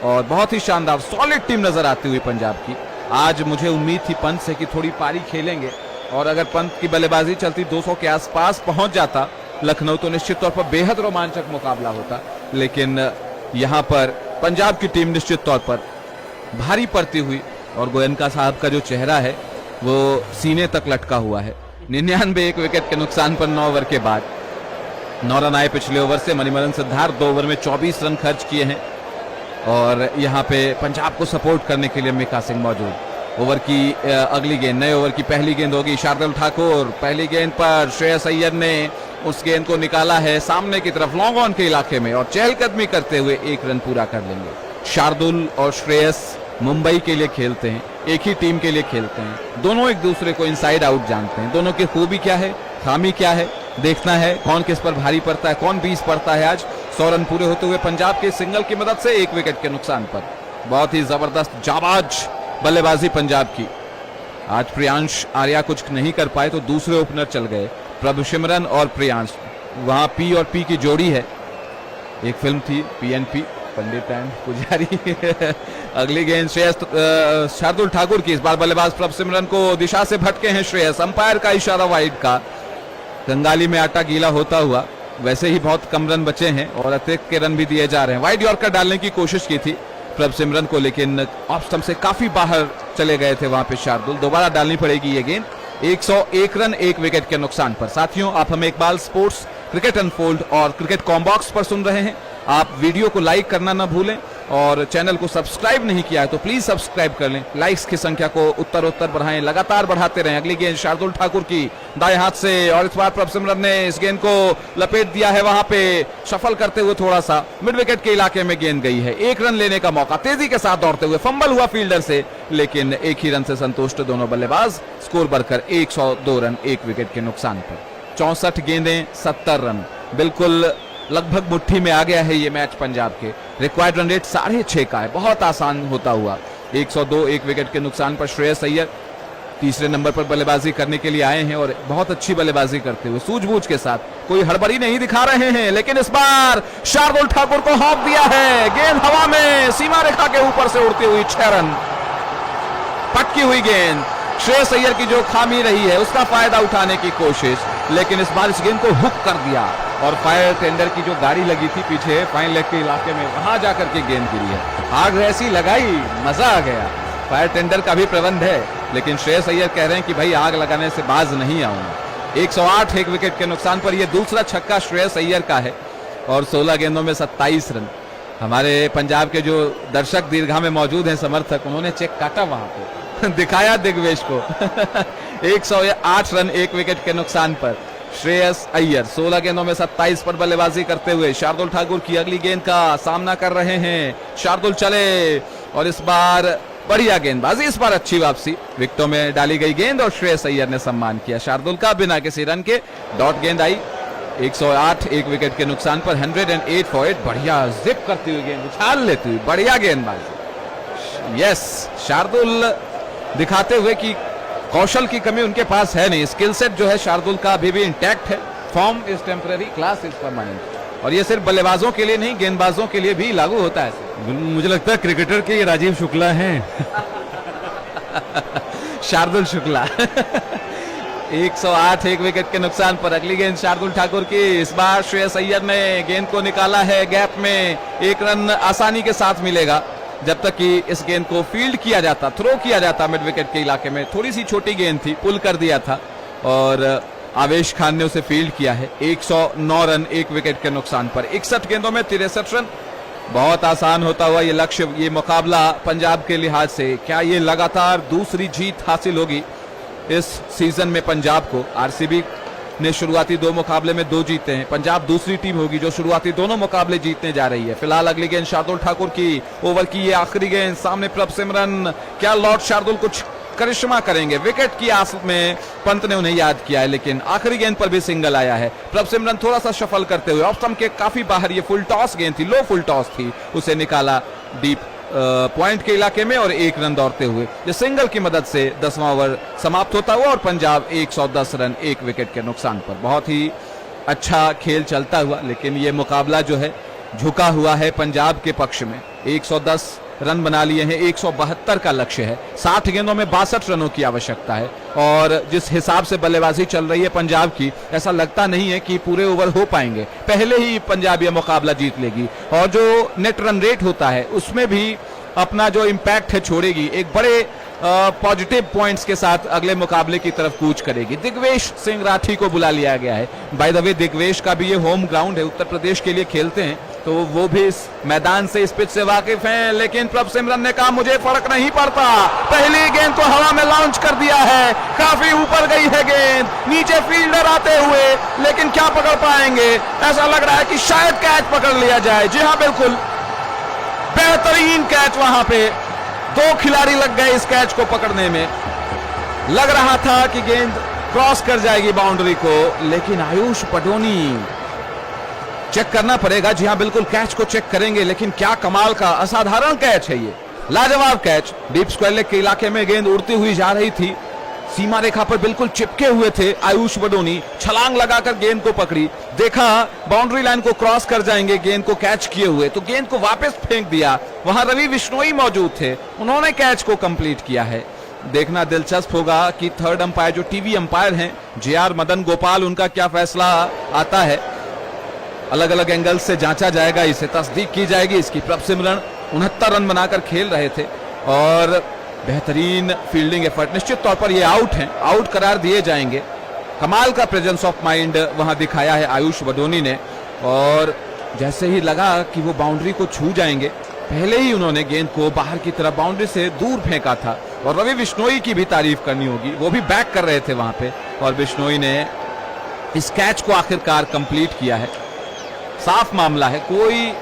S2: और बहुत ही शानदार सॉलिड टीम नजर आती हुई पंजाब की। आज मुझे उम्मीद थी पंत से कि थोड़ी पारी खेलेंगे, और अगर पंत की बल्लेबाजी चलती 200 के आसपास पहुंच जाता लखनऊ, तो निश्चित तौर पर बेहद रोमांचक मुकाबला होता। लेकिन यहां पर पंजाब की टीम निश्चित तौर पर भारी पड़ती हुई, और गोयनका साहब का जो चेहरा है वो सीने तक लटका हुआ है। 99, 1 विकेट के नुकसान पर 9 ओवर के बाद 9 रन आए पिछले ओवर से। मणिमरन सिद्धार्थ 2 ओवर में 24 रन खर्च किए हैं, और यहाँ पे पंजाब को सपोर्ट करने के लिए मीका सिंह मौजूद। ओवर की अगली गेंद, नए ओवर की पहली गेंद होगी। शार्दुल ठाकुर, पहली गेंद पर श्रेयस अय्यर ने उस गेंद को निकाला है सामने की तरफ लॉन्ग ऑन के इलाके में, और चहलकदमी करते हुए 1 रन पूरा कर लेंगे। शार्दुल और श्रेयस मुंबई के लिए खेलते हैं, एक ही टीम के लिए खेलते हैं, दोनों एक दूसरे को इनसाइड आउट जानते हैं। दोनों की खूबी क्या है, खामी क्या है, देखना है कौन किस पर भारी पड़ता है, कौन 20 पड़ता है। आज 100 रन पूरे होते हुए पंजाब के सिंगल की मदद से 1 विकेट के नुकसान पर। बहुत ही जबरदस्त जाबाज बल्लेबाजी पंजाब की। आज प्रियांश आर्या कुछ नहीं कर पाए तो दूसरे ओपनर चल गए, प्रभसिमरन और प्रियांश। वहां पी और पी की जोड़ी है, एक फिल्म थी PNP, पंडित एंड पुजारी। अगली गेंद श्रेयस शार्दुल ठाकुर की, इस बार बल्लेबाज प्रभसिमरन को दिशा से भटके हैं श्रेयस, अंपायर का इशारा वाइड का। गंगाली में आटा गीला होता हुआ, वैसे ही बहुत कम रन बचे हैं और अतिरिक्त के रन भी दिए जा रहे हैं। वाइड यॉर्कर डालने की कोशिश की थी प्रभसिमरन को, लेकिन ऑफ स्टंप से काफी बाहर चले गए थे वहां पे शार्दुल। दोबारा डालनी पड़ेगी ये गेंद। 101 रन 1 विकेट के नुकसान पर। साथियों, आप हमें इकबाल स्पोर्ट्स क्रिकेट अनफोल्ड और क्रिकेट कॉम्बॉक्स पर सुन रहे हैं। आप वीडियो को लाइक करना ना भूलें, और चैनल को सब्सक्राइब नहीं किया है तो प्लीज सब्सक्राइब कर लें। लाइक्स की संख्या को उत्तरोत्तर बढ़ाएं, लगातार बढ़ाते रहें। अगली गेंद शार्दुल ठाकुर की दाएं हाथ से, और इस बार प्रभसिमरन ने इस गेंद को लपेट दिया है, वहां पे शफल करते हुए थोड़ा सा मिड विकेट के इलाके में गेंद गई है। 1 रन लेने का मौका, तेजी के साथ दौड़ते हुए फंबल हुआ फील्डर से, लेकिन 1 ही रन से संतुष्ट दोनों बल्लेबाज। स्कोर बढ़कर 102 रन 1 विकेट के नुकसान पर। 64 गेंदें 70 रन, बिल्कुल लगभग मुट्ठी में आ गया है ये मैच पंजाब के। रिक्वायर्ड रन रेट 6.5 का है, बहुत आसान होता हुआ। 102 1 विकेट के नुकसान पर श्रेयस अय्यर तीसरे नंबर पर बल्लेबाजी करने के लिए आए हैं, और बहुत अच्छी बल्लेबाजी करते हुए सूझबूझ के साथ, कोई हड़बड़ी नहीं दिखा रहे हैं। लेकिन इस बार शार्दुल ठाकुर को हॉक दिया है, गेंद हवा में सीमा रेखा के ऊपर से उड़ती हुई 6 रन। पटकी हुई गेंद, श्रेयस अय्यर की जो खामी रही है उसका फायदा उठाने की कोशिश, लेकिन इस बार इस गेंद को हुक कर दिया, और फायर टेंडर की जो गाड़ी लगी थी पीछे फाइन लेग के इलाके में, वहां जाकर के गेंद गिरी है। आग ऐसी लगाई, मजा आ गया। फायर टेंडर का भी प्रबंध है, लेकिन श्रेयस अय्यर कह रहे हैं कि भाई आग लगाने से बाज नहीं आऊंगा। 108 1 विकेट के नुकसान पर यह दूसरा छक्का श्रेयस अय्यर का है, और 16 गेंदों में 27 रन। हमारे पंजाब के जो दर्शक दीर्घा में मौजूद हैं, समर्थक, उन्होंने चेक काटा वहां पे दिखाया दिग्वेश को। 108 रन 1 विकेट के नुकसान पर श्रेयस अय्यर 16 गेंदों में 27 पर बल्लेबाजी करते हुए। शार्दुल ठाकुर की अगली गेंद का सामना कर रहे हैं। शार्दुल चले, और इस बार बढ़िया गेंदबाजी, इस बार अच्छी वापसी, विकेटों में डाली गई गेंद और श्रेयस अय्यर ने सम्मान किया शार्दुल का बिना किसी रन के। डॉट गेंद आई 108, एक विकेट के नुकसान पर 108 फॉर 8। बढ़िया जिप करती हुई गेंद, उछाल लेती हुई बढ़िया गेंदबाजी। यस, शार्दुल दिखाते हुए कि कौशल की कमी उनके पास है नहीं, स्किल सेट जो है शार्दुल का अभी भी इंटैक्ट है। Form is temporary, class is permanent. और ये सिर्फ बल्लेबाजों के लिए नहीं, गेंदबाजों के लिए भी लागू होता है।
S1: मुझे लगता है क्रिकेटर के ये राजीव शुक्ला हैं।
S2: शार्दुल शुक्ला। 108, एक विकेट के नुकसान पर अगली गेंद शार्दुल ठाकुर की। इस बार श्रेयस अय्यर ने गेंद को निकाला है गैप में, एक रन आसानी के साथ मिलेगा जब तक कि इस गेंद को फील्ड किया जाता, थ्रो किया जाता मिड विकेट के इलाके में। थोड़ी सी छोटी गेंद थी, पुल कर दिया था और आवेश खान ने उसे फील्ड किया है। 109 रन, एक विकेट के नुकसान पर 61 गेंदों में 63 रन। बहुत आसान होता हुआ ये लक्ष्य, ये मुकाबला पंजाब के लिहाज से। क्या ये लगातार दूसरी जीत हासिल होगी इस सीजन में पंजाब को? आरसीबी ने शुरुआती 2 मुकाबले में 2 जीते हैं, पंजाब दूसरी टीम होगी जो शुरुआती दोनों मुकाबले जीतने जा रही है। फिलहाल अगली गेंद शार्दुल ठाकुर की, ओवर की ये आखिरी गेंद, सामने प्रभ सिमरन। क्या लॉर्ड शार्दुल कुछ करिश्मा करेंगे? विकेट की आस में पंत ने उन्हें याद किया है, लेकिन आखिरी गेंद पर भी सिंगल आया है। प्रभ सिमरन थोड़ा सा शफल करते हुए ऑफ स्टंप के काफी बाहर, ये फुल टॉस गेंद थी, लो फुल टॉस थी, उसे निकाला डीप पॉइंट के इलाके में और 1 रन दौड़ते हुए ये सिंगल की मदद से 10वां ओवर समाप्त होता हुआ और पंजाब 110 रन, 1 विकेट के नुकसान पर। बहुत ही अच्छा खेल चलता हुआ, लेकिन ये मुकाबला जो है झुका हुआ है पंजाब के पक्ष में। 110 रन बना लिए हैं, 172 का लक्ष्य है, 60 गेंदों में 62 रनों की आवश्यकता है। और जिस हिसाब से बल्लेबाजी चल रही है पंजाब की, ऐसा लगता नहीं है कि पूरे ओवर हो पाएंगे, पहले ही पंजाब यह मुकाबला जीत लेगी। और जो नेट रन रेट होता है उसमें भी अपना जो इम्पैक्ट है छोड़ेगी, एक बड़े पॉजिटिव पॉइंट्स के साथ अगले मुकाबले की तरफ कूच करेगी। दिग्वेश सिंह राठी को बुला लिया गया है। बाय द वे दिग्वेश का भी ये होम ग्राउंड है, उत्तर प्रदेश के लिए खेलते हैं, तो वो भी इस मैदान से, इस पिच से वाकिफ हैं। लेकिन प्रभ सिमरन ने कहा मुझे फर्क नहीं पड़ता, पहली गेंद को हवा में लॉन्च कर दिया है, काफी ऊपर गई है गेंद, नीचे फील्डर आते हुए, लेकिन क्या पकड़ पाएंगे? ऐसा लग रहा है कि शायद कैच पकड़ लिया जाए। जी हाँ, बिल्कुल बेहतरीन कैच, वहां पे 2 खिलाड़ी लग गए इस कैच को पकड़ने में। लग रहा था कि गेंद क्रॉस कर जाएगी बाउंड्री को, लेकिन आयुष पटोनी, चेक करना पड़ेगा। जी हाँ, बिल्कुल कैच को चेक करेंगे, लेकिन क्या कमाल का असाधारण कैच है ये, लाजवाब कैच। डीप स्क्वायर लेग के इलाके में गेंद उड़ती हुई जा रही थी, सीमा रेखा पर बिल्कुल चिपके हुए थे आयुष बडोनी, छलांग लगाकर गेंद को पकड़ी, देखा बाउंड्री लाइन को क्रॉस कर जाएंगे गेंद को कैच किए हुए, तो गेंद को वापस फेंक दिया। वहां रवि बिश्नोई मौजूद थे, उन्होंने कैच को कंप्लीट किया है। देखना दिलचस्प होगा कि थर्ड अंपायर जो टीवी अंपायर हैं JR मदन गोपाल, उनका क्या फैसला आता है। अलग अलग एंगल से जांचा जाएगा, इसे तस्दीक की जाएगी इसकी। प्रभ सिमरन 69 रन बनाकर खेल रहे थे और बेहतरीन फील्डिंग एफर्ट, निश्चित तौर पर ये आउट हैं, आउट करार दिए जाएंगे। कमाल का प्रेजेंस ऑफ माइंड वहां दिखाया है आयुष बडोनी ने, और जैसे ही लगा कि वो बाउंड्री को छू जाएंगे, पहले ही उन्होंने गेंद को बाहर की तरफ बाउंड्री से दूर फेंका था। और रवि बिश्नोई की भी तारीफ करनी होगी, वो भी बैक कर रहे थे वहां पे, और बिश्नोई ने इस कैच को आखिरकार कंप्लीट किया है। साफ मामला है, कोई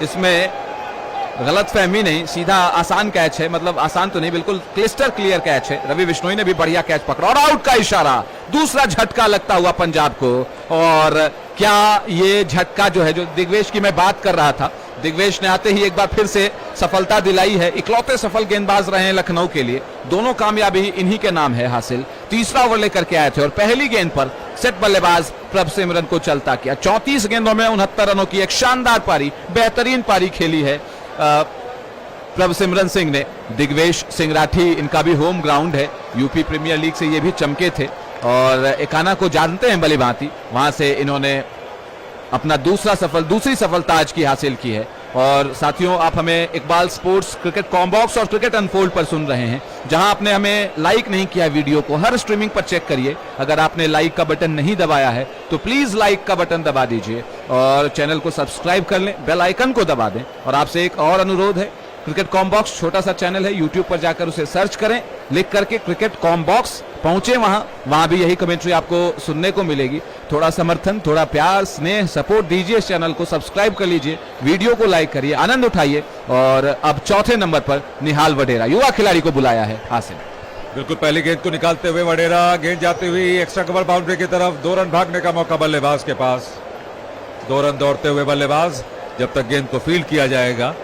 S2: इसमें गलतफहमी नहीं, सीधा आसान कैच है, मतलब आसान तो नहीं, बिल्कुल क्लिस्टर क्लियर कैच है। रवि बिश्नोई ने भी बढ़िया कैच पकड़ा और आउट का इशारा, दूसरा झटका लगता हुआ पंजाब को। और क्या ये झटका जो है, जो दिग्वेश की मैं बात कर रहा था, दिग्वेश ने आते ही एक बार फिर से सफलता दिलाई है। इकलौते सफल गेंदबाज रहे हैं लखनऊ के लिए, दोनों कामयाबी इन्हीं के नाम है हासिल। तीसरा ओवर लेकर के आए थे और पहली गेंद पर सेट बल्लेबाज प्रभ सिमरन को चलता किया। 34 गेंदों में 69 रनों की एक शानदार पारी, बेहतरीन पारी खेली है प्रभ सिमरन सिंह ने। दिग्वेश सिंह राठी, इनका भी होम ग्राउंड है, यूपी प्रीमियर लीग से ये भी चमके थे और एकाना को जानते हैं भली भांति, वहां से इन्होंने अपना दूसरी सफलता आज की हासिल की है। और साथियों, आप हमें इकबाल स्पोर्ट्स क्रिकेट कॉम्बॉक्स और क्रिकेट अनफोल्ड पर सुन रहे हैं। जहां आपने हमें लाइक नहीं किया वीडियो को, हर स्ट्रीमिंग पर चेक करिए, अगर आपने लाइक का बटन नहीं दबाया है तो प्लीज लाइक का बटन दबा दीजिए और चैनल को सब्सक्राइब कर लें, बेल आइकन को दबा दें। और आपसे एक और अनुरोध है क्रिकेट कॉम बॉक्स छोटा सा चैनल है, यूट्यूब पर जाकर उसे सर्च करें, लिख करके क्रिकेट कॉम बॉक्स, पहुंचे वहां भी यही कमेंट्री आपको सुनने को मिलेगी। थोड़ा समर्थन, थोड़ा प्यार, स्नेह, सपोर्ट दीजिए, इस चैनल को सब्सक्राइब कर लीजिए, वीडियो को लाइक करिए, आनंद उठाइए। और अब चौथे नंबर पर निहाल वडेरा, युवा खिलाड़ी को बुलाया है हासिल।
S1: बिल्कुल पहली गेंद को निकालते हुए वडेरा, गेंद जाती हुई एक्स्ट्रा कवर बाउंड्री की तरफ, 2 रन भागने का मौका बल्लेबाज के पास। 2 रन दौड़ते हुए बल्लेबाज, जब तक गेंद को फील्ड किया जाएगा।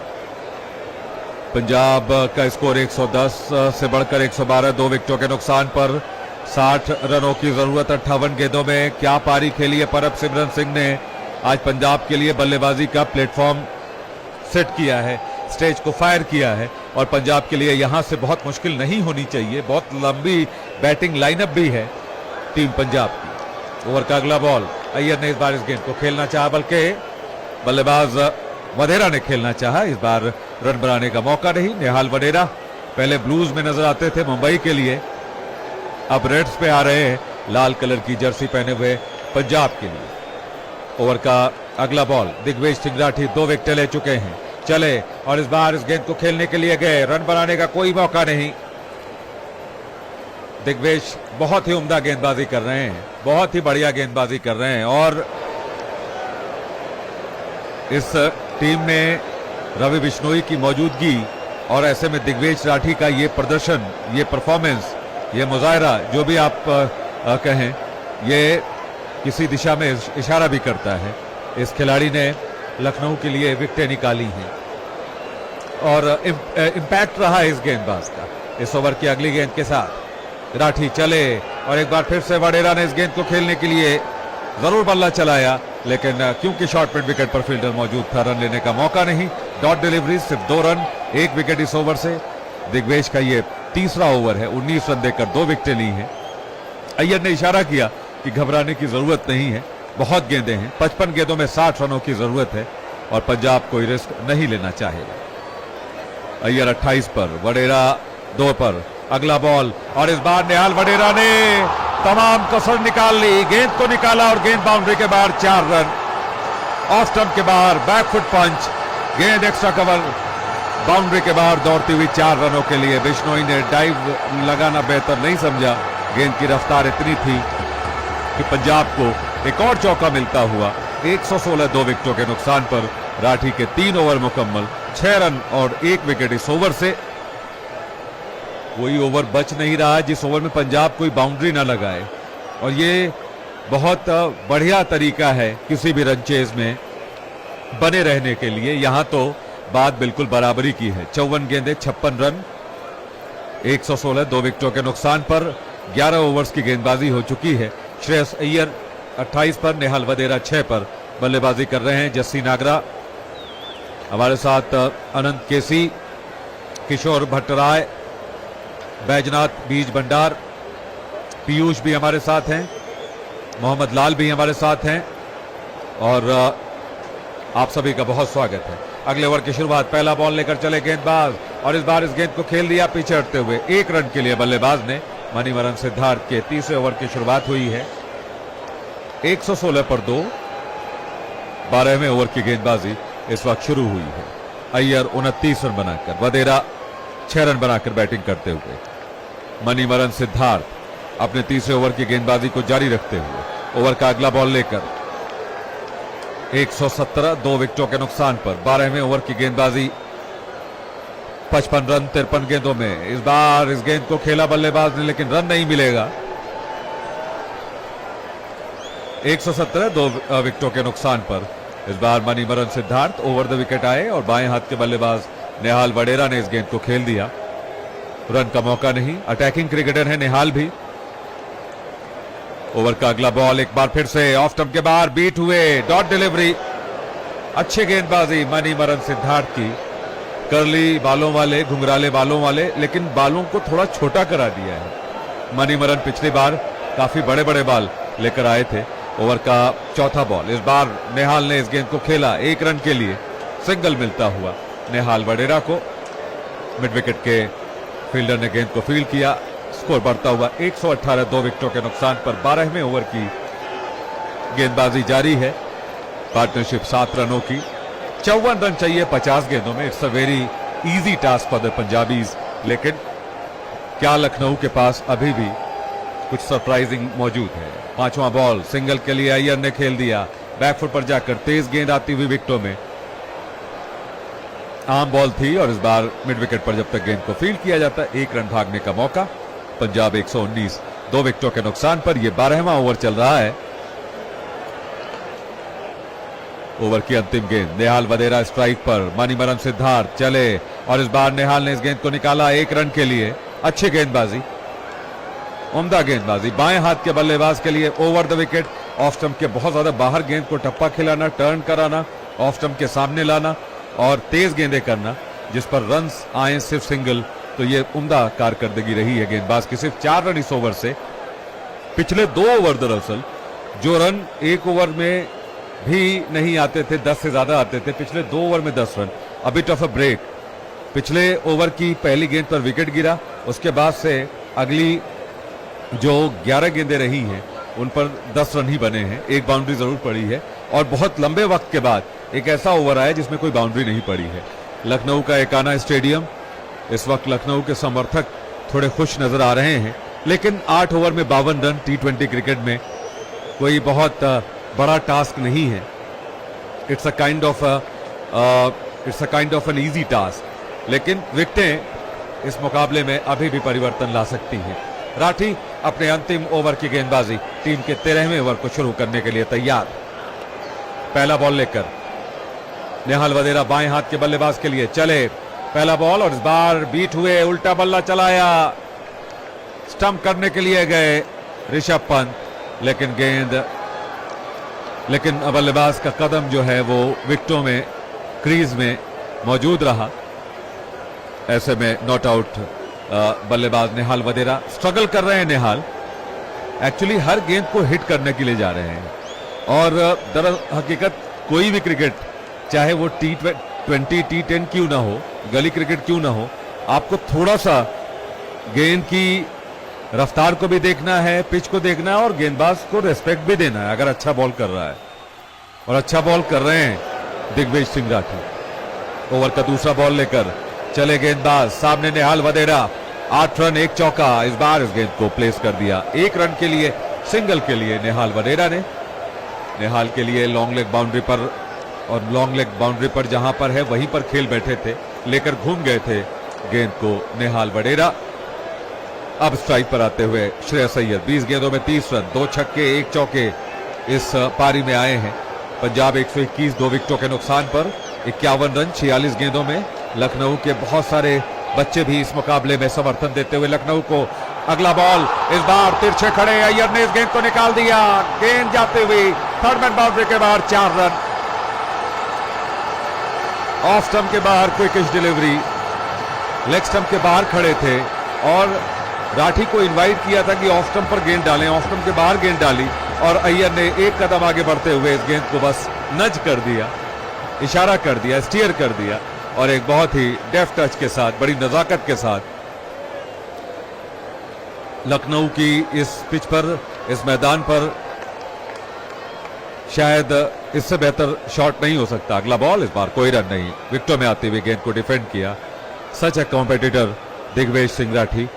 S1: पंजाब का स्कोर 110 से बढ़कर 112, 2 विकेटों के नुकसान पर 60 रनों की जरूरत 58 गेंदों में। क्या पारी खेली है परब सिमरन सिंह ने, आज पंजाब के लिए बल्लेबाजी का प्लेटफॉर्म सेट किया है, स्टेज को फायर किया है और पंजाब के लिए यहां से बहुत मुश्किल नहीं होनी चाहिए। बहुत लंबी बैटिंग लाइनअप भी है टीम पंजाब की। ओवर का अगला बॉल, अय्यर ने इस बार इस गेंद को खेलना चाहा, बल्कि बल्लेबाज वडेरा ने खेलना चाहा। इस बार रन बनाने का मौका नहीं। निहाल वडेरा पहले ब्लूज में नजर आते थे मुंबई के लिए, अब रेड्स पे आ रहे हैं लाल कलर की जर्सी पहने हुए पंजाब के लिए। ओवर का अगला बॉल, दिग्विजय सिंह राठी 2 विकेट ले चुके हैं, चले और इस बार इस गेंद को खेलने के लिए गए, रन बनाने का कोई मौका नहीं। दिग्विजय बहुत ही उम्दा गेंदबाजी कर रहे हैं, बहुत ही बढ़िया गेंदबाजी कर रहे हैं और इस टीम में रवि बिश्नोई की मौजूदगी और ऐसे में दिग्विजय राठी का ये प्रदर्शन, ये परफॉर्मेंस, ये मुजाहरा, जो भी आप कहें, ये किसी दिशा में इशारा भी करता है। इस खिलाड़ी ने लखनऊ के लिए विकेटें निकाली हैं और इम्पैक्ट रहा है इस गेंदबाज का। इस ओवर की अगली गेंद के साथ राठी चले और एक बार फिर से वडेरा ने इस गेंद को खेलने के लिए जरूर बल्ला चलाया, लेकिन क्योंकि शॉर्ट मिड विकेट पर फील्डर मौजूद था, रन लेने का मौका नहीं। डॉट डिलीवरी, सिर्फ 2 रन, 1 विकेट इस ओवर से। दिग्विजय का ये तीसरा ओवर है, 19 रन देकर 2 विकेटें ली हैं। अय्यर ने इशारा किया कि घबराने की जरूरत नहीं है, बहुत गेंदें हैं, 55 गेंदों में 60 रनों की जरूरत है और पंजाब कोई रिस्क नहीं लेना चाहेगा। अय्यर 28 पर, वडेरा 2 पर, अगला बॉल और इस बार निहाल वडेरा ने तमाम कसर निकाल ली, गेंद को निकाला और गेंद बाउंड्री के बाहर, 4 रन। ऑफ स्टंप के बाहर बैकफुट पंच, गेंद एक्स्ट्रा कवर बाउंड्री के बाहर दौड़ती हुई 4 रनों के लिए। बिश्नोई ने डाइव लगाना बेहतर नहीं समझा, गेंद की रफ्तार इतनी थी कि पंजाब को एक और चौका मिलता हुआ 116, 2 विकेटों के नुकसान पर राठी के 3 ओवर मुकम्मल, 6 रन और 1 विकेट इस ओवर से। कोई ओवर बच नहीं रहा जिस ओवर में पंजाब कोई बाउंड्री ना लगाए और ये बहुत बढ़िया तरीका है किसी भी रन चेज में बने रहने के लिए। यहां तो बात बिल्कुल बराबरी की है। 54 गेंदें, 56 रन, 116, 2 विकेटों के नुकसान पर 11 ओवर्स की गेंदबाजी हो चुकी है। श्रेयस अय्यर 28 पर, निहाल वडेरा 6 पर बल्लेबाजी कर रहे हैं। जस्सी नागरा हमारे साथ, अनंत केसी, किशोर भट्टराय, बैजनाथ बीज भंडार, पीयूष भी हमारे साथ हैं, मोहम्मद लाल भी हमारे साथ हैं और आप सभी का बहुत स्वागत है। अगले ओवर की शुरुआत, पहला बॉल लेकर चले गेंदबाज और इस बार इस गेंद को खेल दिया पीछे हटते हुए। 1 रन के लिए बल्लेबाज ने। मणिवरन सिद्धार्थ के तीसरे ओवर की शुरुआत हुई है, 116 पर 2, 12वें ओवर की गेंदबाजी इस वक्त शुरू हुई है। अय्यर 29 रन बनाकर, वडेरा 6 रन बनाकर बैटिंग करते हुए। मणिवरन सिद्धार्थ अपने तीसरे ओवर की गेंदबाजी को जारी रखते हुए ओवर का अगला बॉल लेकर 117, 2 विकेटों के नुकसान पर 12वें ओवर की गेंदबाजी, 55 रन 53 गेंदों में। इस बार इस गेंद को खेला बल्लेबाज ने, लेकिन रन नहीं मिलेगा। 117, 2 विकेटों के नुकसान पर इस बार मणिवरन सिद्धार्थ ओवर द विकेट आए और बाएं हाथ के बल्लेबाज निहाल वडेरा ने इस गेंद को खेल दिया। रन का मौका नहीं। अटैकिंग क्रिकेटर है निहाल भी। ओवर का अगला बॉल, एक बार फिर से ऑफ स्टंप के बाहर बीट हुए, डॉट डिलीवरी, अच्छी गेंदबाजी मणिवरन सिद्धार्थ की। करली बालों वाले, घुंघराले बालों वाले, लेकिन बालों को थोड़ा छोटा करा दिया है। मणिवरन पिछली बार काफी बड़े बड़े बाल लेकर आए थे। ओवर का चौथा बॉल, इस बार निहाल ने इस गेंद को खेला, 1 रन के लिए सिंगल मिलता हुआ निहाल वडेरा को। मिड विकेट के फील्डर ने गेंद को फील्ड किया, स्कोर बढ़ता हुआ 118, 2 विकेटों के नुकसान पर 12वें ओवर की गेंदबाजी जारी है। पार्टनरशिप 7 रनों की, 54 रन चाहिए 50 गेंदों में। It's a very easy task for the Punjabis, लेकिन क्या लखनऊ के पास अभी भी कुछ सरप्राइजिंग मौजूद है। पांचवां बॉल सिंगल के लिए अय्यर ने खेल दिया, बैकफुट पर जाकर तेज गेंद आती हुई विकेटों में। आम बॉल थी और इस बार मिड विकेट पर जब तक गेंद को फील्ड किया जाता है 1 रन भागने का मौका। पंजाब 119 2 विकेटों के नुकसान पर। यह 12वां ओवर चल रहा है। ओवर की अंतिम गेंद, नेहाल वधेरा स्ट्राइक पर, मणिमरन सिद्धार्थ चले और इस बार नेहाल ने इस गेंद को निकाला 1 रन के लिए। अच्छी गेंदबाजी, उम्दा गेंदबाजी बाएं हाथ के बल्लेबाज के लिए over the wicket. Off stump के बहुत ज्यादा बाहर गेंद को टप्पा खिलाना, टर्न कराना, ऑफ स्टंप के सामने लाना और तेज गेंदें करना जिस पर रन्स आए सिर्फ सिंगल, तो ये उम्दा कारकर्दगी रही है गेंदबाज की। सिर्फ 4 रन इस ओवर से। पिछले 2 ओवर दरअसल जो रन 1 ओवर में भी नहीं आते थे, 10 से ज्यादा आते थे, पिछले 2 ओवर में 10 run. A bit of a break. पिछले ओवर की पहली गेंद पर विकेट गिरा, उसके बाद से अगली जो 11 गेंदें रही हैं उन पर 10 रन ही बने हैं। एक बाउंड्री जरूर पड़ी है और बहुत लंबे वक्त के बाद एक ऐसा ओवर आया जिसमें कोई बाउंड्री नहीं पड़ी है। लखनऊ का एकाना स्टेडियम, इस वक्त लखनऊ के समर्थक थोड़े खुश नजर आ रहे हैं, लेकिन 8 ओवर में 52 रन टी20 क्रिकेट में कोई बहुत बड़ा टास्क नहीं है। It's a kind of an easy task, लेकिन विकेटें इस मुकाबले में अभी भी परिवर्तन ला सकती हैं। राठी अपने अंतिम ओवर की गेंदबाजी, टीम के 13वें ओवर को शुरू करने के लिए तैयार। पहला बॉल लेकर नेहाल वधेरा बाएं हाथ के बल्लेबाज के लिए चले। पहला बॉल और इस बार बीट हुए, उल्टा बल्ला चलाया, स्टंप करने के लिए गए ऋषभ पंत, लेकिन बल्लेबाज का कदम जो है वो विकेटों में, क्रीज में मौजूद रहा। ऐसे में नॉट आउट बल्लेबाज नेहाल वधेरा। स्ट्रगल कर रहे हैं नेहाल, एक्चुअली हर गेंद को हिट करने के लिए जा रहे हैं और दरअसल हकीकत कोई भी क्रिकेट, चाहे वो T20 T10 क्यों ना हो, गली क्रिकेट क्यों ना हो, आपको थोड़ा सा गेंद की रफ्तार को भी देखना है, पिच को देखना है और गेंदबाज को रेस्पेक्ट भी देना है अगर अच्छा बॉल कर रहा है। और अच्छा बॉल कर रहे हैं दिग्विजय सिंह राठी। ओवर का दूसरा बॉल लेकर चले गेंदबाज, सामने नेहाल वधेरा। 8 रन 1 चौका। इस बार इस गेंद को प्लेस कर दिया 1 रन के लिए, सिंगल के लिए नेहाल वधेरा ने। नेहाल के लिए लॉन्ग लेग बाउंड्री पर, और लॉन्ग लेग बाउंड्री पर जहां पर है वहीं पर खेल बैठे थे, लेकर घूम गए थे गेंद को नेहाल वधेरा। अब स्ट्राइक पर आते हुए श्रेयस अय्यर, 20 गेंदों में 30 रन, 2 छक्के 1 चौके इस पारी में आए हैं। पंजाब 121 2 विकेटों के नुकसान पर, 51 रन 46 गेंदों में। लखनऊ के बहुत सारे बच्चे भी इस मुकाबले में समर्थन देते हुए लखनऊ को। अगला बॉल, इस बार तिरछे खड़े अय्यर ने इस गेंद को निकाल दिया, गेंद जाते हुए थर्ड मैन बाउंड्री के बाहर 4 रन। ऑफ स्टंप के बाहर क्विकिश डिलीवरी, लेग स्टंप के बाहर खड़े थे और राठी को इनवाइट किया था कि ऑफ स्टंप पर गेंद डालें, ऑफ स्टंप के बाहर गेंद डाली और अय्यर ने एक कदम आगे बढ़ते हुए इस गेंद को बस नज कर दिया, इशारा कर दिया, स्टीयर कर दिया और एक बहुत ही डेफ्ट टच के साथ, बड़ी नजाकत के साथ लखनऊ की इस पिच पर, इस मैदान पर शायद इससे बेहतर शॉट नहीं हो सकता। अगला बॉल, इस बार कोई रन नहीं, विकेटों में आते हुए गेंद को डिफेंड किया। सच ए कॉम्पिटिटर दिग्विजय सिंह राठी।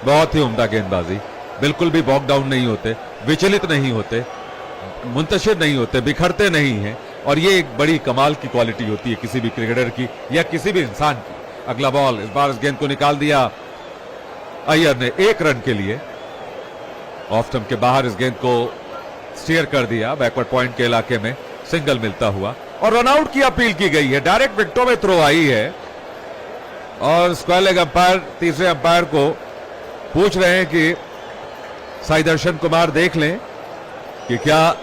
S1: बहुत ही उम्दा गेंदबाजी, बिल्कुल भी बॉक डाउन नहीं होते, विचलित नहीं होते, मुंतशिर नहीं होते, बिखरते नहीं हैं और ये एक बड़ी कमाल की क्वालिटी होती है किसी भी क्रिकेटर की या किसी भी इंसान की। अगला बॉल, इस बार इस गेंद को निकाल दिया अय्यर ने 1 रन के लिए। ऑफ स्टंप के बाहर इस गेंद को स्टीयर कर दिया, बैकवर्ड पॉइंट के इलाके में सिंगल मिलता हुआ और रनआउट की अपील की गई है। डायरेक्ट विकेटों में थ्रो आई है और स्क्वायर लेग अंपायर तीसरे अंपायर को पूछ रहे हैं कि साई दर्शन कुमार देख लें कि क्या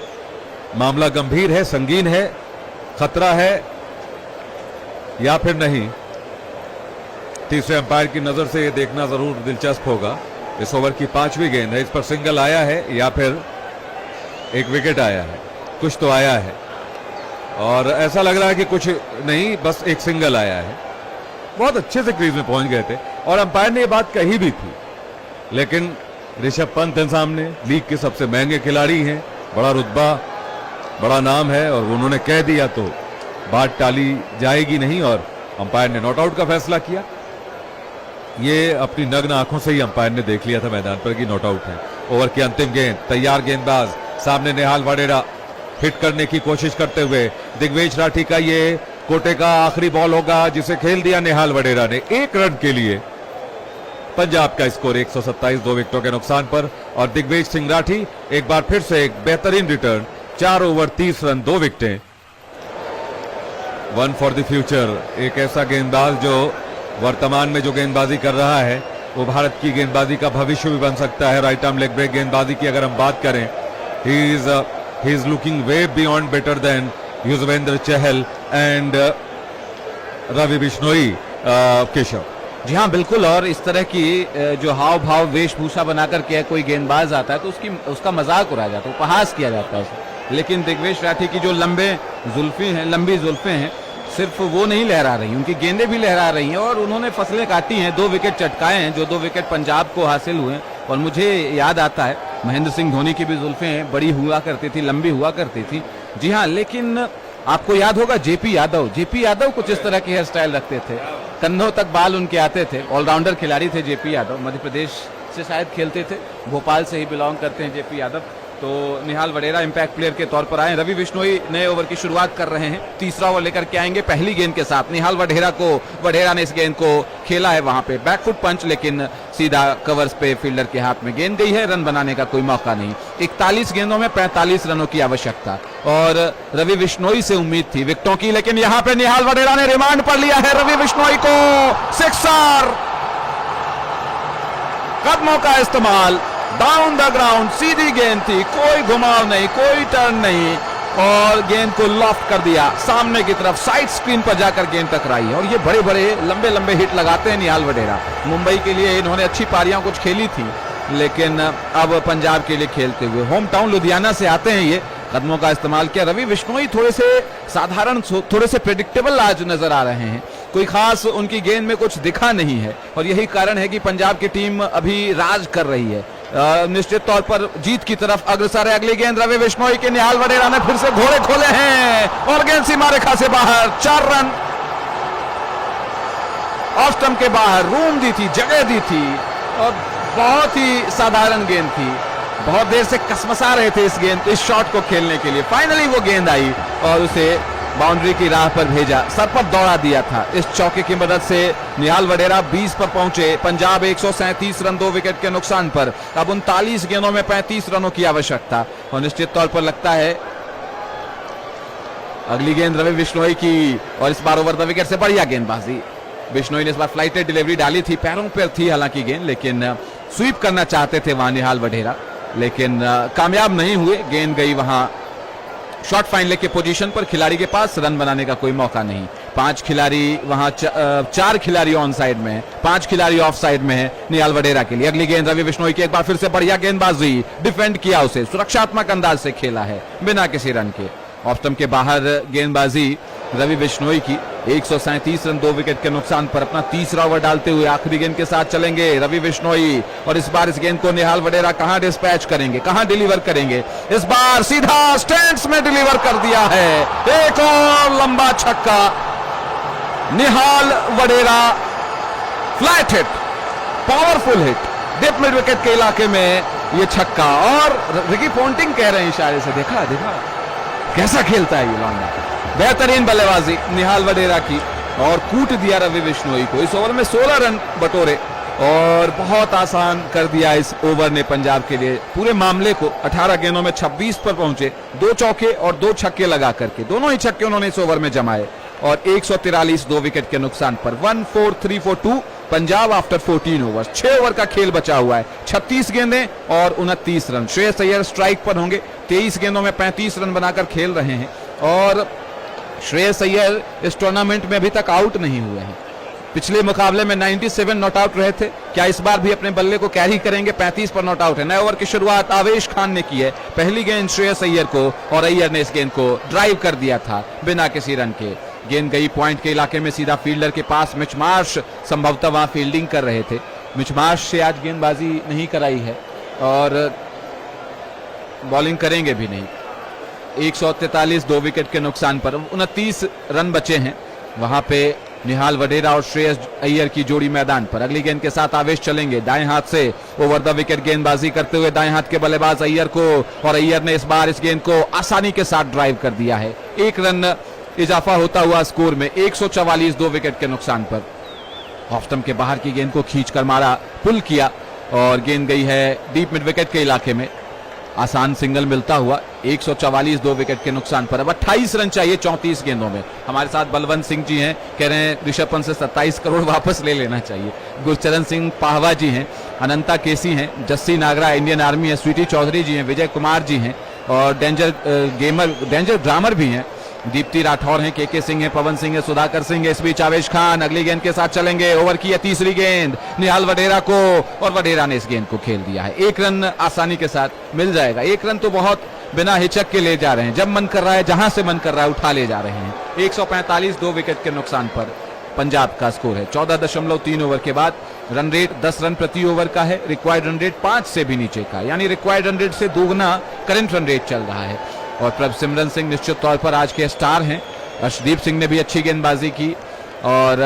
S1: मामला गंभीर है, संगीन है, खतरा है या फिर नहीं। तीसरे अंपायर की नजर से यह देखना जरूर दिलचस्प होगा। इस ओवर की 5वीं गेंद है, इस पर सिंगल आया है या फिर एक विकेट आया है, कुछ तो आया है और ऐसा लग रहा है कि कुछ नहीं, बस एक सिंगल आया है। बहुत अच्छे से क्रीज में पहुंच गए थे और अंपायर ने यह बात कही भी थी, लेकिन ऋषभ पंत हैं सामने, लीग के सबसे महंगे खिलाड़ी हैं, बड़ा रुतबा, बड़ा नाम है और उन्होंने कह दिया तो बात टाली जाएगी नहीं और अंपायर ने नॉट आउट का फैसला किया। ये अपनी नग्न आंखों से ही अंपायर ने देख लिया था मैदान पर कि नॉट आउट है। ओवर की अंतिम गेंद, तैयार गेंदबाज, सामने निहाल वडेरा हिट करने की कोशिश करते हुए। दिग्विजय राठी का ये कोटे का आखिरी बॉल होगा जिसे खेल दिया निहाल वडेरा ने। 1 रन के लिए पंजाब का स्कोर 127 2 विकेटों के नुकसान पर। और दिग्विजय सिंह राठी एक बार फिर से एक बेहतरीन return, 4 over 30 run 2 विकेटें। 1 for the future, एक ऐसा गेंदबाज जो वर्तमान में जो गेंदबाजी कर रहा है वो भारत की गेंदबाजी का भविष्य भी बन सकता है। राइट आर्म लेग ब्रेक गेंदबाजी की अगर हम बात करें, he is looking way beyond better than Yuzvendra Chahal and Ravi Bishnoi. Keshav
S2: ji हाँ बिल्कुल, और इस तरह की जो हाव भाव वेशभूषा बनाकर के कोई गेंदबाज आता है तो उसका मजाक उड़ाया जाता है, उपहास किया जाता है उसे। लेकिन दिग्विजय राठी की जो लंबी जुल्फे हैं, सिर्फ वो नहीं लहरा रही, उनकी गेंदें भी लहरा रही हैं और उन्होंने फसलें काटी हैं, 2 विकेट चटकाए हैं, जो 2 विकेट पंजाब को हासिल हुए। और मुझे याद आता है महेंद्र सिंह धोनी की भी जुल्फें बड़ी हुआ करती थी, लंबी हुआ करती थी। जी हाँ, लेकिन आपको याद होगा जेपी यादव कुछ इस तरह की हेयर स्टाइल रखते थे, कंधों तक बाल उनके आते थे। ऑलराउंडर खिलाड़ी थे जेपी यादव, मध्य प्रदेश से शायद खेलते थे, भोपाल से ही बिलोंग करते हैं जेपी यादव। तो निहाल वडेरा इंपैक्ट प्लेयर के तौर पर आए। रवि बिश्नोई नए ओवर की शुरुआत कर रहे हैं, तीसरा ओवर लेकर के आएंगे पहली गेंद के साथ। निहाल वडेरा ने इस गेंद को खेला है वहां पे बैकफुट पंच, लेकिन सीधा कवर्स पे फील्डर के हाथ में गेंद गई है, रन बनाने का कोई मौका नहीं। 41 गेंदों में 45 रनों की आवश्यकता और रवि बिश्नोई से उम्मीद थी विकेटों की, लेकिन यहां पे निहाल वडेरा ने रिमांड पर लिया है रवि बिश्नोई को। सिक्सर, कदमों का इस्तेमाल, डाउन द ग्राउंड, सीधी गेंद थी, कोई घुमाव नहीं, कोई टर्न नहीं और गेंद को लॉफ्ट कर दिया सामने की तरफ, साइड स्क्रीन पर जाकर गेंद टकराई। और ये बड़े बड़े लंबे हिट लगाते हैं निहाल वडेरा। मुंबई के लिए इन्होंने अच्छी पारियां कुछ खेली थी, लेकिन अब पंजाब के लिए खेलते हुए होम टाउन लुधियाना से आते हैं, ये कदमों का इस्तेमाल किया। रवि बिश्नोई थोड़े से साधारण, थोड़े से प्रेडिक्टेबल आज नजर आ रहे हैं, कोई खास उनकी गेंद में कुछ दिखा नहीं है और यही कारण है कि पंजाब की टीम अभी राज कर रही है, निश्चित तौर पर जीत की तरफ अग्रसर है। अगली गेंद रवि बिश्नोई के, निहाल वडेरा ने फिर से घोड़े खोले हैं और गेंद सीमा रेखा से बाहर। 4 रन, ऑफ स्टंप के बाहर, रूम दी थी, जगह दी थी और बहुत ही साधारण गेंद थी। बहुत देर से कसमसा रहे थे इस शॉट को खेलने के लिए। फाइनली वो गेंद आई और उसे बाउंड्री की राह पर भेजा, सर पर दौड़ा दिया था। इस चौके की मदद से निहाल वडेरा 20 पर पहुंचे। पंजाब 137 रन 2 विकेट के नुकसान पर। अब 39 गेंदों में 35 रनों की आवश्यकता और निश्चित तौर पर लगता है अगली गेंद रवि बिश्नोई की और इस बार ओवर द विकेट से बढ़िया गेंदबाजी। बिश्नोई ने इस बार फ्लाइटेड डिलीवरी डाली थी, पैरों पर थी हालांकि गेंद, लेकिन स्वीप करना चाहते थे वहां निहाल वडेरा, लेकिन कामयाब नहीं हुए। गेंद गई वहां शॉर्ट फाइनल के पोजीशन पर, खिलाड़ी के पास रन बनाने का कोई मौका नहीं। 5 खिलाड़ी वहां, 4 खिलाड़ी ऑन साइड में है, 5 खिलाड़ी ऑफ साइड में है निहाल वडेरा के लिए। अगली गेंद रवि बिश्नोई की, एक बार फिर से बढ़िया गेंदबाजी, डिफेंड किया उसे, सुरक्षात्मक अंदाज से खेला है बिना किसी रन के। ऑफ स्टंप के बाहर गेंदबाजी रवि बिश्नोई की। 137 रन 2 विकेट के नुकसान पर अपना तीसरा ओवर डालते हुए आखिरी गेंद के साथ चलेंगे रवि बिश्नोई और इस बार इस गेंद को निहाल वडेरा कहां डिस्पैच करेंगे, कहां डिलीवर करेंगे। इस बार सीधा स्टैंड्स में डिलीवर कर दिया है, एक और लंबा छक्का। Nihal Wadhera, flat hit, powerful hit, deep mid wicket के इलाके में ये छक्का। और रिकी पोंटिंग कह रहे हैं इशारे से, देखा कैसा खेलता है ये लौंडा। बेहतरीन बल्लेबाजी निहाल वडेरा की और कूट दिया रवि बिश्नोई को। इस ओवर में 16 रन बटोरे और बहुत आसान कर दिया इस ओवर ने पंजाब के लिए पूरे मामले को। 18 गेंदों में 26 पर पहुंचे, 2 चौके और 2 छक्के लगा करके, दोनों ही छक्के उन्होंने इस ओवर में जमाए और 143 2 विकेट के नुकसान पर। 1-4-3-4-2 पंजाब आफ्टर 14 ओवर। 6 ओवर का खेल बचा हुआ है, 36 गेंदें और 29 रन। श्रेयस अय्यर स्ट्राइक पर होंगे, 23 गेंदों में 35 रन बनाकर खेल रहे हैं और श्रेयस अय्यर इस टूर्नामेंट में अभी तक आउट नहीं हुए हैं। पिछले मुकाबले में 97 नॉट आउट रहे थे, क्या इस बार भी अपने बल्ले को कैरी करेंगे? 35 पर नॉट आउट है। नए ओवर की शुरुआत आवेश खान ने की है, पहली गेंद श्रेयस अय्यर को और अय्यर ने इस गेंद को ड्राइव कर दिया था बिना किसी रन के। गेंद गई पॉइंट के इलाके में सीधा फील्डर के पास। मिच मार्श संभवतः वहां फील्डिंग कर रहे थे, मिच मार्श से आज गेंदबाजी नहीं कराई है और बॉलिंग करेंगे भी नहीं। 143 2 विकेट के नुकसान पर 29 रन बचे हैं। वहां पे निहाल वडेरा और श्रेयस अय्यर की जोड़ी मैदान पर। अगली गेंद के साथ आवेश चलेंगे, दाएं हाथ से ओवर द विकेट गेंदबाजी करते हुए दाएं हाथ के बल्लेबाज अय्यर को, और अय्यर ने इस बार इस गेंद को आसानी के साथ ड्राइव कर दिया है। 1 रन इजाफा होता हुआ स्कोर में 144 2 विकेट के नुकसान पर। ऑफ स्टंप के बाहर की गेंद को खींचकर मारा, पुल किया और गेंद गई है डीप मिड विकेट के इलाके में। आसान सिंगल मिलता हुआ 144 2 विकेट के नुकसान पर। अब 28 रन चाहिए 34 गेंदों में। हमारे साथ बलवंत सिंह जी हैं, कह रहे हैं ऋषभ पंत से 27 करोड़ वापस ले लेना चाहिए। गुरचरण सिंह पाहवा जी हैं, अनंता केसी हैं, जस्सी नागरा इंडियन आर्मी है, स्वीटी चौधरी जी हैं, विजय कुमार जी हैं और डेंजर ड्रामर भी हैं, दीप्ति राठौर हैं, के सिंह हैं, पवन सिंह है, सुधाकर सिंह है। इस बीच आवेश खान अगली गेंद के साथ चलेंगे। ओवर की है तीसरी गेंद निहाल वडेरा को, और वडेरा ने इस गेंद को खेल दिया है। 1 रन आसानी के साथ मिल जाएगा। 1 रन तो बहुत बिना हिचक के ले जा रहे हैं, जब मन कर रहा है जहां से मन कर रहा है उठा ले जा रहे हैं। 145 2 विकेट के नुकसान पर पंजाब का स्कोर है। 14.3 ओवर के बाद रन रेट 10 रन प्रति ओवर का है। रिक्वायर्ड रन रेट 5 से भी नीचे का, यानी रिक्वायर्ड रन रेट से दोगुना करंट रन रेट चल रहा है। और प्रभसिमरन सिंह निश्चित तौर पर आज के स्टार हैं। अर्शदीप सिंह ने भी अच्छी गेंदबाजी की और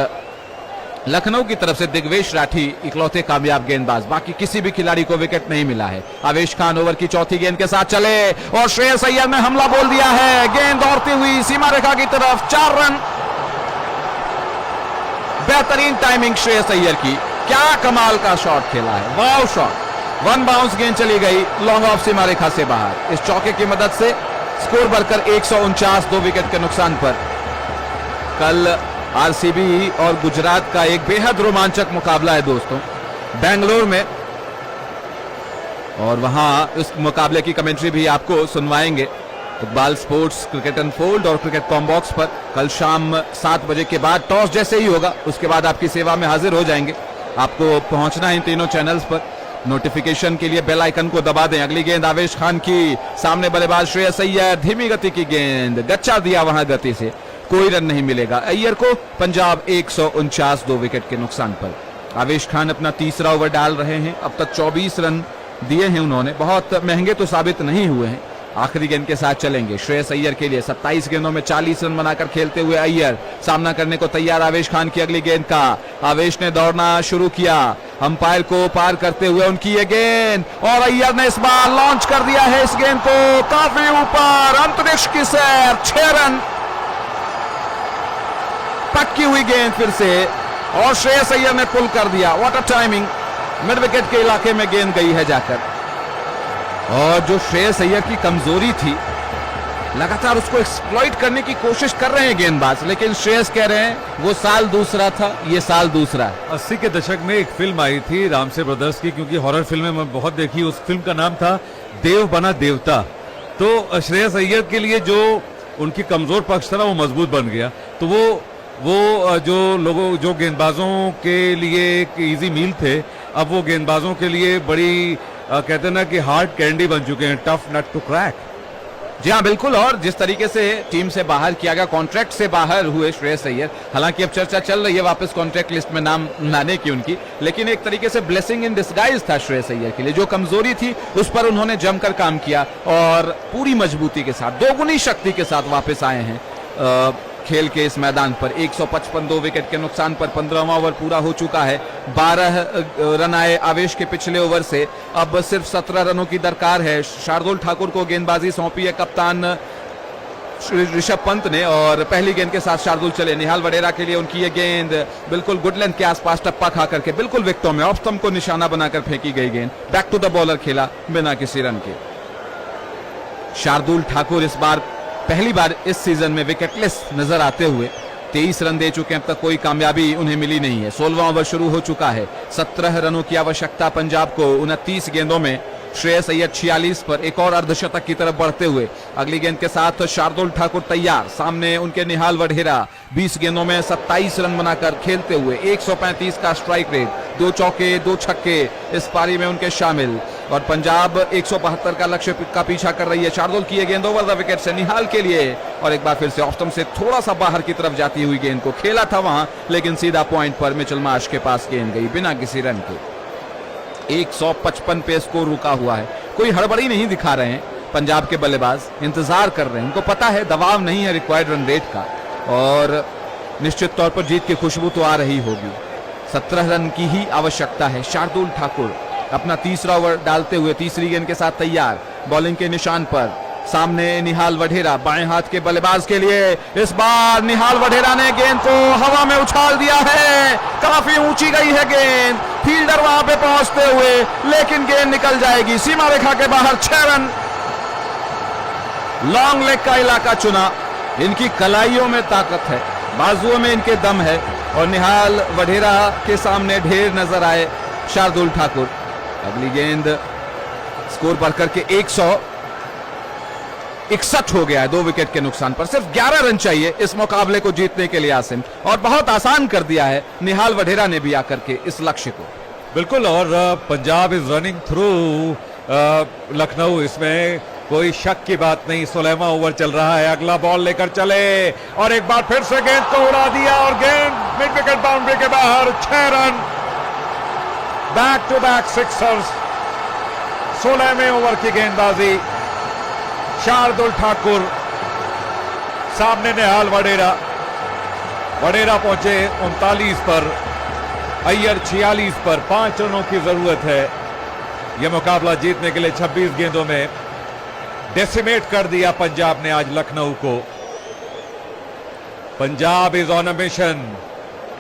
S2: लखनऊ की तरफ से दिग्वेश राठी इकलौते कामयाब गेंदबाज, बाकी किसी भी खिलाड़ी को विकेट नहीं मिला है। आवेश खान ओवर की चौथी गेंद के साथ चले और श्रेयस अय्यर ने हमला बोल दिया है। गेंद दौड़ती हुई सीमा रेखा की तरफ, 4 रन। बेहतरीन टाइमिंग श्रेयस अय्यर की, क्या कमाल का शॉट खेला है, वाव शॉट। 1 बाउंस गेंद चली गई लॉन्ग ऑफ सीमा रेखा से बाहर। इस चौके की मदद से स्कोर बढ़कर 149 2 विकेट के नुकसान पर। कल आरसीबी और गुजरात का एक बेहद रोमांचक मुकाबला है दोस्तों बेंगलोर में, और वहां इस मुकाबले की कमेंट्री भी आपको सुनवाएंगे इकबाल स्पोर्ट्स, क्रिकेट अनफोल्ड और क्रिकेट कॉम्बॉक्स पर। कल शाम 7 बजे के बाद टॉस जैसे ही होगा उसके बाद आपकी सेवा में हाजिर हो जाएंगे। आपको पहुंचना है इन तीनों चैनल्स पर। नोटिफिकेशन के लिए बेल आइकन को दबा दें। अगली गेंद आवेश खान की, सामने बल्लेबाज श्रेयस अय्यर, धीमी गति की गेंद, गच्चा दिया वहां गति से, कोई रन नहीं मिलेगा अय्यर को। पंजाब 149 2 विकेट के नुकसान पर। आवेश खान अपना तीसरा ओवर डाल रहे हैं, अब तक 24 रन दिए हैं उन्होंने, बहुत महंगे तो साबित नहीं हुए हैं। आखिरी गेंद के साथ चलेंगे श्रेयस अय्यर के लिए। 27 गेंदों में 40 रन बनाकर खेलते हुए अय्यर सामना करने को तैयार आवेश खान की अगली गेंद का। आवेश ने दौड़ना शुरू किया, अंपायर को पार करते हुए उनकी ये गेंद, और अय्यर ने इस बार लॉन्च कर दिया है इस गेंद को काफी ऊपर, अंतरिक्ष की सैर, 6 रन। पक्की हुई गेंद फिर से, और श्रेयस अय्यर ने पुल कर दिया। What a timing, mid wicket के इलाके में गेंद गई है जाकर। और जो श्रेयस अय्यर की कमजोरी थी, लगातार उसको एक्सप्लॉइट करने की कोशिश कर रहे हैं गेंदबाज, लेकिन श्रेयस कह रहे हैं वो साल दूसरा था, ये साल दूसरा है।
S1: 80 के दशक में एक फिल्म आई थी रामसे ब्रदर्स की, क्योंकि हॉरर फिल्में मैं बहुत देखी, उस फिल्म का नाम था देव बना देवता। तो श्रेयस अय्यर के लिए जो उनकी कमजोर पक्ष था ना वो मजबूत बन गया। तो वो जो गेंदबाजों के लिए एक इजी मील थे, अब वो गेंदबाजों के लिए बड़ी कहते हैं ना कि हार्ड कैंडी बन चुके हैं, टफ नट टू क्रैक।
S2: जी हाँ बिल्कुल। और जिस तरीके से टीम से बाहर किया गया, कॉन्ट्रैक्ट से बाहर हुए श्रेयस अय्यर, हालांकि अब चर्चा चल रही है वापस कॉन्ट्रैक्ट लिस्ट में नाम लाने की उनकी, लेकिन एक तरीके से ब्लेसिंग इन डिस्गाइज था श्रेयस अय्यर के लिए। जो कमजोरी थी उस पर उन्होंने जमकर काम किया और पूरी मजबूती के साथ, दोगुनी शक्ति के साथ वापस आए हैं खेल के इस मैदान पर। 155 2 विकेट के नुकसान पर 15वां ओवर पूरा हो चुका है। 12 रन आए आवेश के पिछले ओवर से, अब सिर्फ 17 रनों की दरकार है। शार्दुल ठाकुर को गेंदबाजी सौंपी है कप्तान ऋषभ पंत ने, और पहली गेंद के साथ शार्दुल चले। निहाल वडेरा के लिए उनकी ये गेंद बिल्कुल गुड लेंथ के आसपास टप्पा खा करके बिल्कुल विकेटों में ऑफ स्टंप को निशाना बनाकर फेंकी गई गेंद, बैक टू द बॉलर खेला बिना किसी रन के। शार्दुल ठाकुर इस बार पहली बार इस सीजन में विकेटलेस नजर आते हुए 23 रन दे चुके हैं, अब तक कोई कामयाबी उन्हें मिली नहीं है। 16वां ओवर शुरू हो चुका है, 17 रनों की आवश्यकता पंजाब को। 29 गेंदों में श्रेयस अय्यर 46 पर एक और अर्धशतक की तरफ बढ़ते हुए। अगली गेंद के साथ शार्दुल ठाकुर तैयार, सामने उनके निहाल वडेरा 20 गेंदों में 27 रन बनाकर खेलते हुए। 135 का स्ट्राइक रेट, 2 चौके 2 छक्के इस पारी में उनके शामिल, और पंजाब 172 का लक्ष्य का पीछा कर रही है। शार्दुल की ये गेंद ओवर द विकेट से निहाल के लिए, और एक बार फिर से ऑफ स्टंप से थोड़ा सा बाहर की तरफ जाती हुई गेंद को खेला था वहां, लेकिन सीधा पॉइंट पर मिचेल मार्श के पास गेंद गई बिना किसी रन के। 155 पे स्कोर रुका हुआ है। कोई हड़बड़ी नहीं दिखा रहे हैं पंजाब के बल्लेबाज, इंतजार कर रहे हैं, उनको पता है दबाव नहीं है रिक्वायर्ड रन रेट का, और निश्चित तौर पर जीत की खुशबू तो आ रही होगी। 17 रन की ही आवश्यकता है। शार्दुल ठाकुर अपना तीसरा ओवर डालते हुए तीसरी गेंद के साथ तैयार, बॉलिंग के निशान पर। सामने निहाल वढेरा बाएं हाथ के बल्लेबाज के लिए। इस बार निहाल वढेरा ने गेंद को हवा में उछाल दिया है, काफी ऊंची गई है गेंद, फील्डर वहां पे पहुंचते हुए, लेकिन गेंद निकल जाएगी सीमा रेखा के बाहर। 6 रन। लॉन्ग लेग का इलाका चुना। इनकी कलाइयों में ताकत है, बाजुओं में इनके दम है, और निहाल वढेरा के सामने ढेर नजर आए शार्दुल ठाकुर। अगली गेंद स्कोर बढ़कर के 161 हो गया है 2 विकेट के नुकसान पर। सिर्फ 11 रन चाहिए इस मुकाबले को जीतने के लिए आसिम, और बहुत आसान कर दिया है निहाल वढेरा ने भी आकर के इस लक्ष्य को।
S1: बिल्कुल, और Punjab is running through Lucknow, इसमें कोई शक की बात नहीं। 16वां ओवर चल रहा है, अगला बॉल लेकर चले और एक बार फिर से गेंद को उड़ा दिया और गेंद मिड विकेट बाउंड्री के बाहर। 6 run, back to back sixers. 16वें ओवर की गेंदबाजी शार्दुल ठाकुर, सामने निहाल वढेरा। वढेरा पहुंचे 39 पर, अय्यर 46 पर। 5 रनों की जरूरत है यह मुकाबला जीतने के लिए। 26 गेंदों में डेसिमेट कर दिया पंजाब ने आज लखनऊ को। Punjab is on a mission.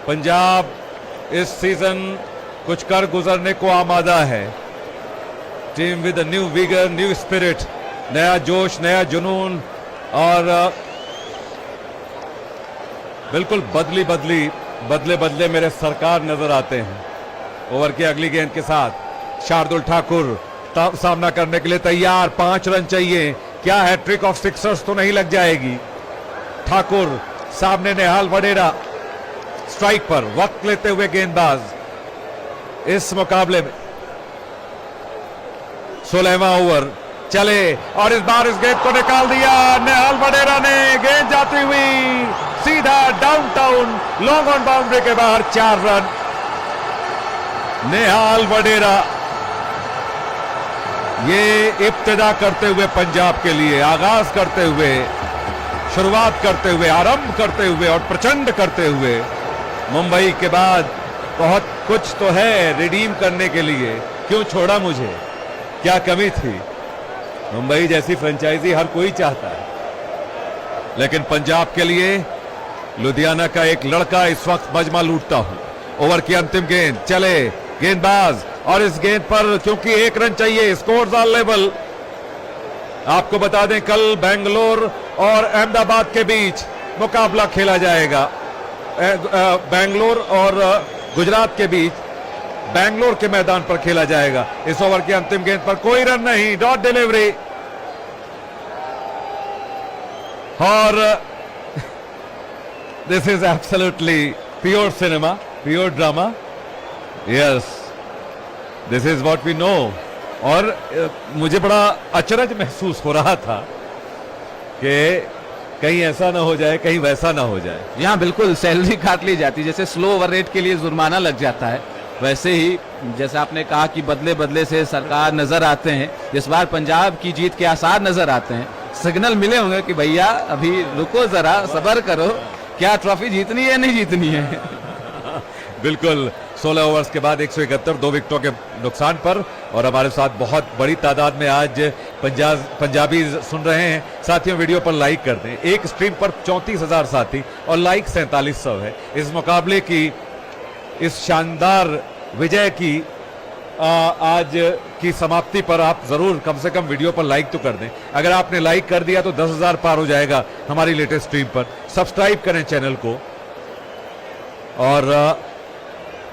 S1: Punjab इस सीजन कुछ कर गुजरने को आमादा है। Team with new vigour, new spirit, नया जोश, नया जुनून, और बिल्कुल बदले बदले मेरे सरकार नजर आते हैं। ओवर की अगली गेंद के साथ शार्दुल ठाकुर सामना करने के लिए तैयार। 5 रन चाहिए। क्या है, ट्रिक ऑफ सिक्सर्स तो नहीं लग जाएगी। ठाकुर सामने निहाल वढेरा स्ट्राइक पर, वक्त लेते हुए गेंदबाज इस मुकाबले में। 16वां ओवर चले और इस बार इस गेंद को निकाल दिया निहाल वढेरा ने। गेंद जाती हुई सीधा डाउनटाउन लॉन्ग ऑन बाउंड्री के बाहर। 4 रन। निहाल वढेरा ये इब्तिदा करते हुए पंजाब के लिए, आगाज करते हुए, शुरुआत करते हुए, आरंभ करते हुए और प्रचंड करते हुए। मुंबई के बाद बहुत कुछ तो है रिडीम करने के लिए। क्यों छोड़ा मुझे, क्या कमी थी? मुंबई जैसी फ्रेंचाइजी हर कोई चाहता है, लेकिन पंजाब के लिए लुधियाना का एक लड़का इस वक्त मजमा लूटता हूं। ओवर की अंतिम गेंद चले, गेंदबाज, और इस गेंद पर क्योंकि 1 रन चाहिए, स्कोर्स आर लेवल। आपको बता दें कल बेंगलोर और अहमदाबाद के बीच मुकाबला खेला जाएगा। बेंगलोर और गुजरात के बीच बेंगलोर के मैदान पर खेला जाएगा। इस ओवर की अंतिम गेंद पर कोई रन नहीं, डॉट डिलीवरी। और this is absolutely pure cinema, pure drama. Yes, this is what we know. और मुझे बड़ा अचरज महसूस हो रहा था कि कहीं ऐसा ना हो जाए, कहीं वैसा ना हो जाए।
S2: यहां बिल्कुल सैलरी काट ली जाती, जैसे स्लो ओवर रेट के लिए जुर्माना लग जाता है, वैसे ही जैसे आपने कहा कि बदले बदले से सरकार नजर आते हैं। इस बार पंजाब की जीत के आसार नजर आते हैं। सिग्नल मिले होंगे कि भैया अभी रुको, जरा सब्र करो, क्या ट्रॉफी जीतनी है नहीं जीतनी है।
S1: बिल्कुल, 16 ओवर्स के बाद 171, 2 विकेटों के नुकसान पर। और हमारे साथ बहुत बड़ी तादाद में आज पंजाबी सुन रहे हैं। साथियों, वीडियो पर लाइक कर दें। एक स्ट्रीम पर 34,000 साथी और लाइक 4700 है। इस मुकाबले की, इस शानदार विजय की आज की समाप्ति पर आप जरूर कम से कम वीडियो पर लाइक तो कर दें। अगर आपने लाइक कर दिया तो 10,000 पार हो जाएगा हमारी लेटेस्ट स्ट्रीम पर। सब्सक्राइब करें चैनल को, और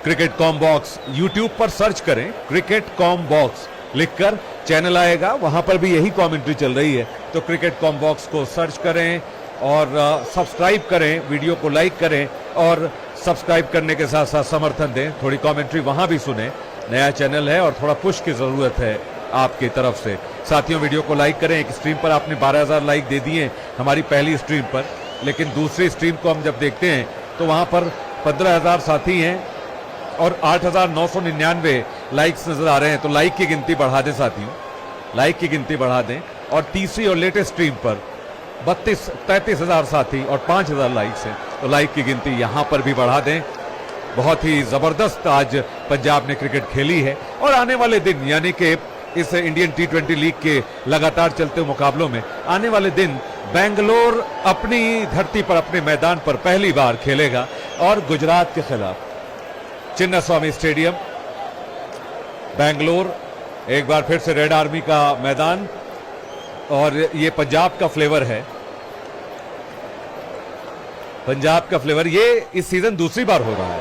S1: क्रिकेट कॉम बॉक्स यूट्यूब पर सर्च करें, क्रिकेट कॉम बॉक्स लिखकर चैनल आएगा, वहां पर भी यही कमेंट्री चल रही है। तो क्रिकेट कॉम बॉक्स को सर्च करें और सब्सक्राइब करें, वीडियो को लाइक करें और सब्सक्राइब करने के साथ साथ समर्थन दें। थोड़ी कमेंट्री वहां भी सुने। नया चैनल है और थोड़ा पुश की जरूरत है आपकी तरफ से। साथियों, वीडियो को लाइक करें। एक स्ट्रीम पर आपने 12,000 लाइक दे दिए हमारी पहली स्ट्रीम पर, लेकिन दूसरी स्ट्रीम को हम जब देखते हैं तो वहां पर 15,000 साथी हैं और 8,999 लाइक्स नजर आ रहे हैं। तो लाइक की गिनती बढ़ा दें साथियों, लाइक की गिनती बढ़ा दें। और तीसरी और लेटेस्ट स्ट्रीम पर 33,000 साथी और 5,000 लाइक्स हैं, तो लाइक की गिनती यहां पर भी बढ़ा दें। बहुत ही जबरदस्त आज पंजाब ने क्रिकेट खेली है और आने वाले दिन यानी कि इस इंडियन T20 लीग के लगातार चलते मुकाबलों में आने वाले दिन बेंगलोर अपनी धरती पर अपने मैदान पर पहली बार खेलेगा और गुजरात के खिलाफ चिन्नास्वामी स्टेडियम बेंगलोर, एक बार फिर से रेड आर्मी का मैदान। और ये पंजाब का फ्लेवर है, पंजाब का फ्लेवर। ये इस सीजन दूसरी बार हो रहा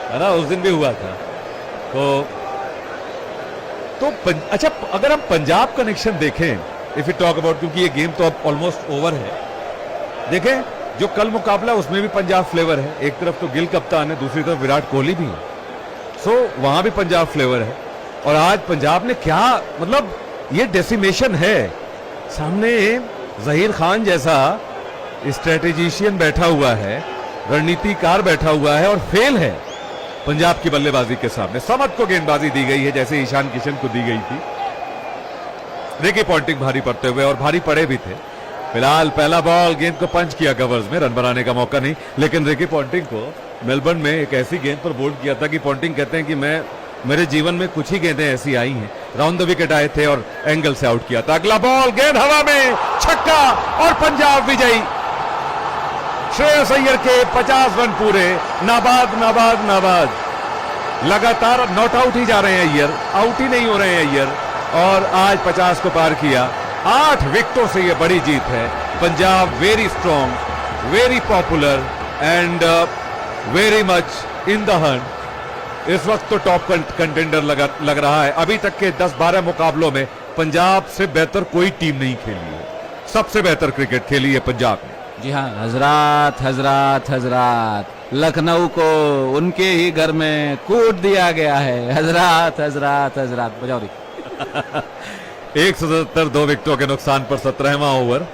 S1: है ना, उस दिन भी हुआ था। तो अच्छा, अगर हम पंजाब कनेक्शन देखें, इफ यू टॉक अबाउट, क्योंकि ये गेम तो अब ऑलमोस्ट ओवर है, देखें जो कल मुकाबला उसमें भी पंजाब फ्लेवर है। एक तरफ तो गिल कप्तान है, दूसरी तरफ विराट कोहली भी है, सो वहां भी पंजाब फ्लेवर है। और आज पंजाब ने क्या, मतलब ये डेसिमेशन है। सामने जहीर खान जैसा स्ट्रेटेजिशियन बैठा हुआ है, रणनीतिकार बैठा हुआ है और फेल है पंजाब की बल्लेबाजी के सामने। समद को गेंदबाजी दी गई है जैसे ईशान किशन को दी गई थी। रिकी पॉन्टिंग भारी पड़ते हुए और भारी पड़े भी थे। फिलहाल पहला बॉल, गेंद को पंच किया कवर्स में, रन बनाने का मौका नहीं, लेकिन रिकी पॉन्टिंग को मेलबर्न में एक ऐसी गेंद पर बोल्ड किया था कि पॉन्टिंग कहते हैं कि मेरे जीवन में कुछ ही गेंदें ऐसी आई हैं। राउंड द विकेट आए थे और एंगल से आउट किया था। अगला बॉल, गेंद हवा में, छक्का और पंजाब विजयी। श्रेयस अय्यर के 50 रन पूरे, नाबाद। लगातार नॉट आउट ही जा रहे हैं अय्यर, आउट ही नहीं हो रहे हैं अय्यर, और आज 50 को पार किया। 8 विकेटों से यह बड़ी जीत है। Punjab very strong, very popular and very much in the Hunt. इस वक्त तो टॉप कंटेंडर लग रहा है। अभी तक के 10-12 मुकाबलों में पंजाब से बेहतर कोई टीम नहीं खेली है। सबसे बेहतर क्रिकेट खेली है पंजाब ने।
S2: जी हाँ, हजरात लखनऊ को उनके ही घर में कूट दिया गया है। हजरात बजाओ रे।
S1: 177 2 विकेटों के नुकसान पर 17वां ओवर।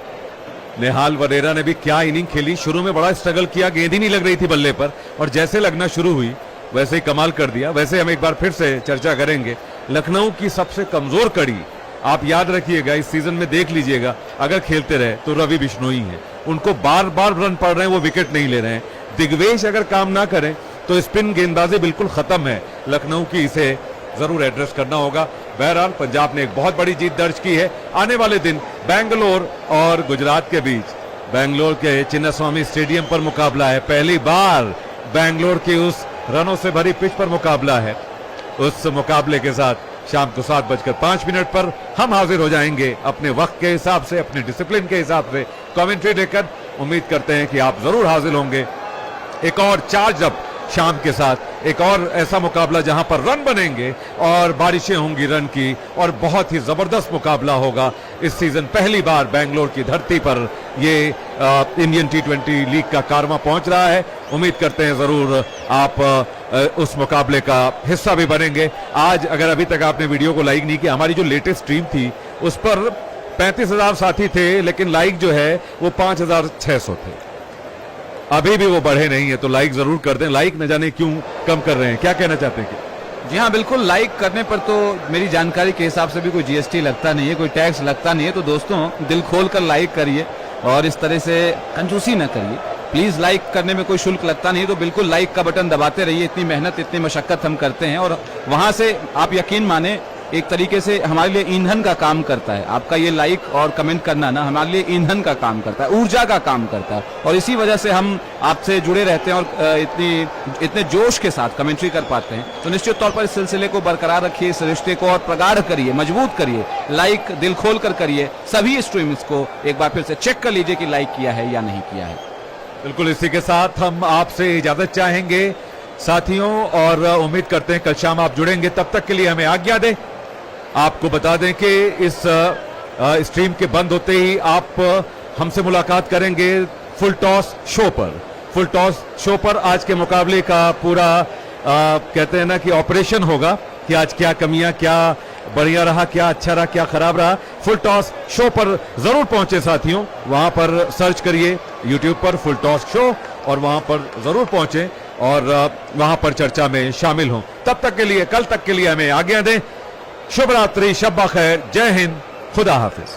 S1: नेहाल वरेरा ने भी क्या इनिंग खेली। शुरू में बड़ा स्ट्रगल किया, गेंद ही नहीं लग रही थी बल्ले पर, और जैसे लगना शुरू हुई वैसे ही कमाल कर दिया। वैसे हम एक बार फिर से चर्चा करेंगे लखनऊ की सबसे कमजोर कड़ी, आप याद रखिएगा, इस सीजन में देख लीजिएगा, अगर खेलते रहे तो रवि बिश्नोई हैं। उनको बार बार रन पड़ रहे हैं, वो विकेट नहीं ले रहे हैं। दिग्वेश अगर काम ना करें तो स्पिन गेंदबाजी बिल्कुल खत्म है लखनऊ की, इसे जरूर एड्रेस करना होगा। बहरहाल पंजाब ने एक बहुत बड़ी जीत दर्ज की है। आने वाले दिन बेंगलोर और गुजरात के बीच बेंगलोर के चिन्नास्वामी स्टेडियम पर मुकाबला है। पहली बार बेंगलोर की उस रनों से भरी पिच पर मुकाबला है। उस मुकाबले के साथ शाम को 7:05 पर हम हाजिर हो जाएंगे अपने वक्त के हिसाब से, अपने डिसिप्लिन के हिसाब से कमेंट्री लेकर। उम्मीद करते हैं कि आप जरूर हाजिर होंगे एक और चार्ज अप शाम के साथ, एक और ऐसा मुकाबला जहां पर रन बनेंगे और बारिशें होंगी रन की, और बहुत ही जबरदस्त मुकाबला होगा। इस सीजन पहली बार बेंगलोर की धरती पर ये इंडियन T20 लीग का कारवां पहुंच रहा है। उम्मीद करते हैं जरूर आप उस मुकाबले का हिस्सा भी बनेंगे। आज अगर अभी तक आपने वीडियो को लाइक नहीं किया, हमारी जो लेटेस्ट स्ट्रीम थी उस पर 35,000 साथी थे, लेकिन लाइक जो है वो 5,600 थे। अभी भी वो बढ़े नहीं है, तो लाइक जरूर कर दें। लाइक न जाने क्यों कम कर रहे हैं, क्या कहना चाहते हैं?
S2: जी हाँ, बिल्कुल, लाइक करने पर तो मेरी जानकारी के हिसाब से भी कोई GST लगता नहीं है, कोई टैक्स लगता नहीं है। तो दोस्तों, दिल खोल कर लाइक करिए और इस तरह से कंजूसी न करिए प्लीज। लाइक करने में कोई शुल्क लगता नहीं, तो बिल्कुल लाइक का बटन दबाते रहिए। इतनी मेहनत, इतनी मशक्कत हम करते हैं, और वहां से आप यकीन माने एक तरीके से हमारे लिए ईंधन का काम करता है। आपका ये लाइक और कमेंट करना ना हमारे लिए ईंधन का काम करता है, ऊर्जा का काम करता है, और इसी वजह से हम आपसे जुड़े रहते हैं और इतने जोश के साथ कमेंट्री कर पाते हैं। तो निश्चित तौर पर इस सिलसिले को बरकरार रखिए, इस रिश्ते को और प्रगाढ़ करिए, मजबूत करिए। लाइक दिल खोल कर करिए। सभी स्ट्रीम्स को एक बार फिर से चेक कर लीजिए कि लाइक किया है या नहीं किया है।
S1: बिल्कुल, इसी के साथ हम आपसे इजाजत चाहेंगे साथियों, और उम्मीद करते हैं कल शाम आप जुड़ेंगे। तब तक के लिए हमें आज्ञा दें। आपको बता दें कि इस स्ट्रीम के बंद होते ही आप हमसे मुलाकात करेंगे फुल टॉस शो पर। फुल टॉस शो पर आज के मुकाबले का पूरा कहते हैं ना कि ऑपरेशन होगा कि आज क्या कमियां, क्या बढ़िया रहा, क्या अच्छा रहा, क्या खराब रहा। फुल टॉस शो पर जरूर पहुंचे साथियों, वहां पर सर्च करिए YouTube पर फुल टॉस शो, और वहां पर जरूर पहुंचे और वहां पर चर्चा में शामिल हों। तब तक के लिए, कल तक के लिए हमें आज्ञा दें। शुभ रात्रि, शब बखैर, जय हिंद, खुदा हाफिज।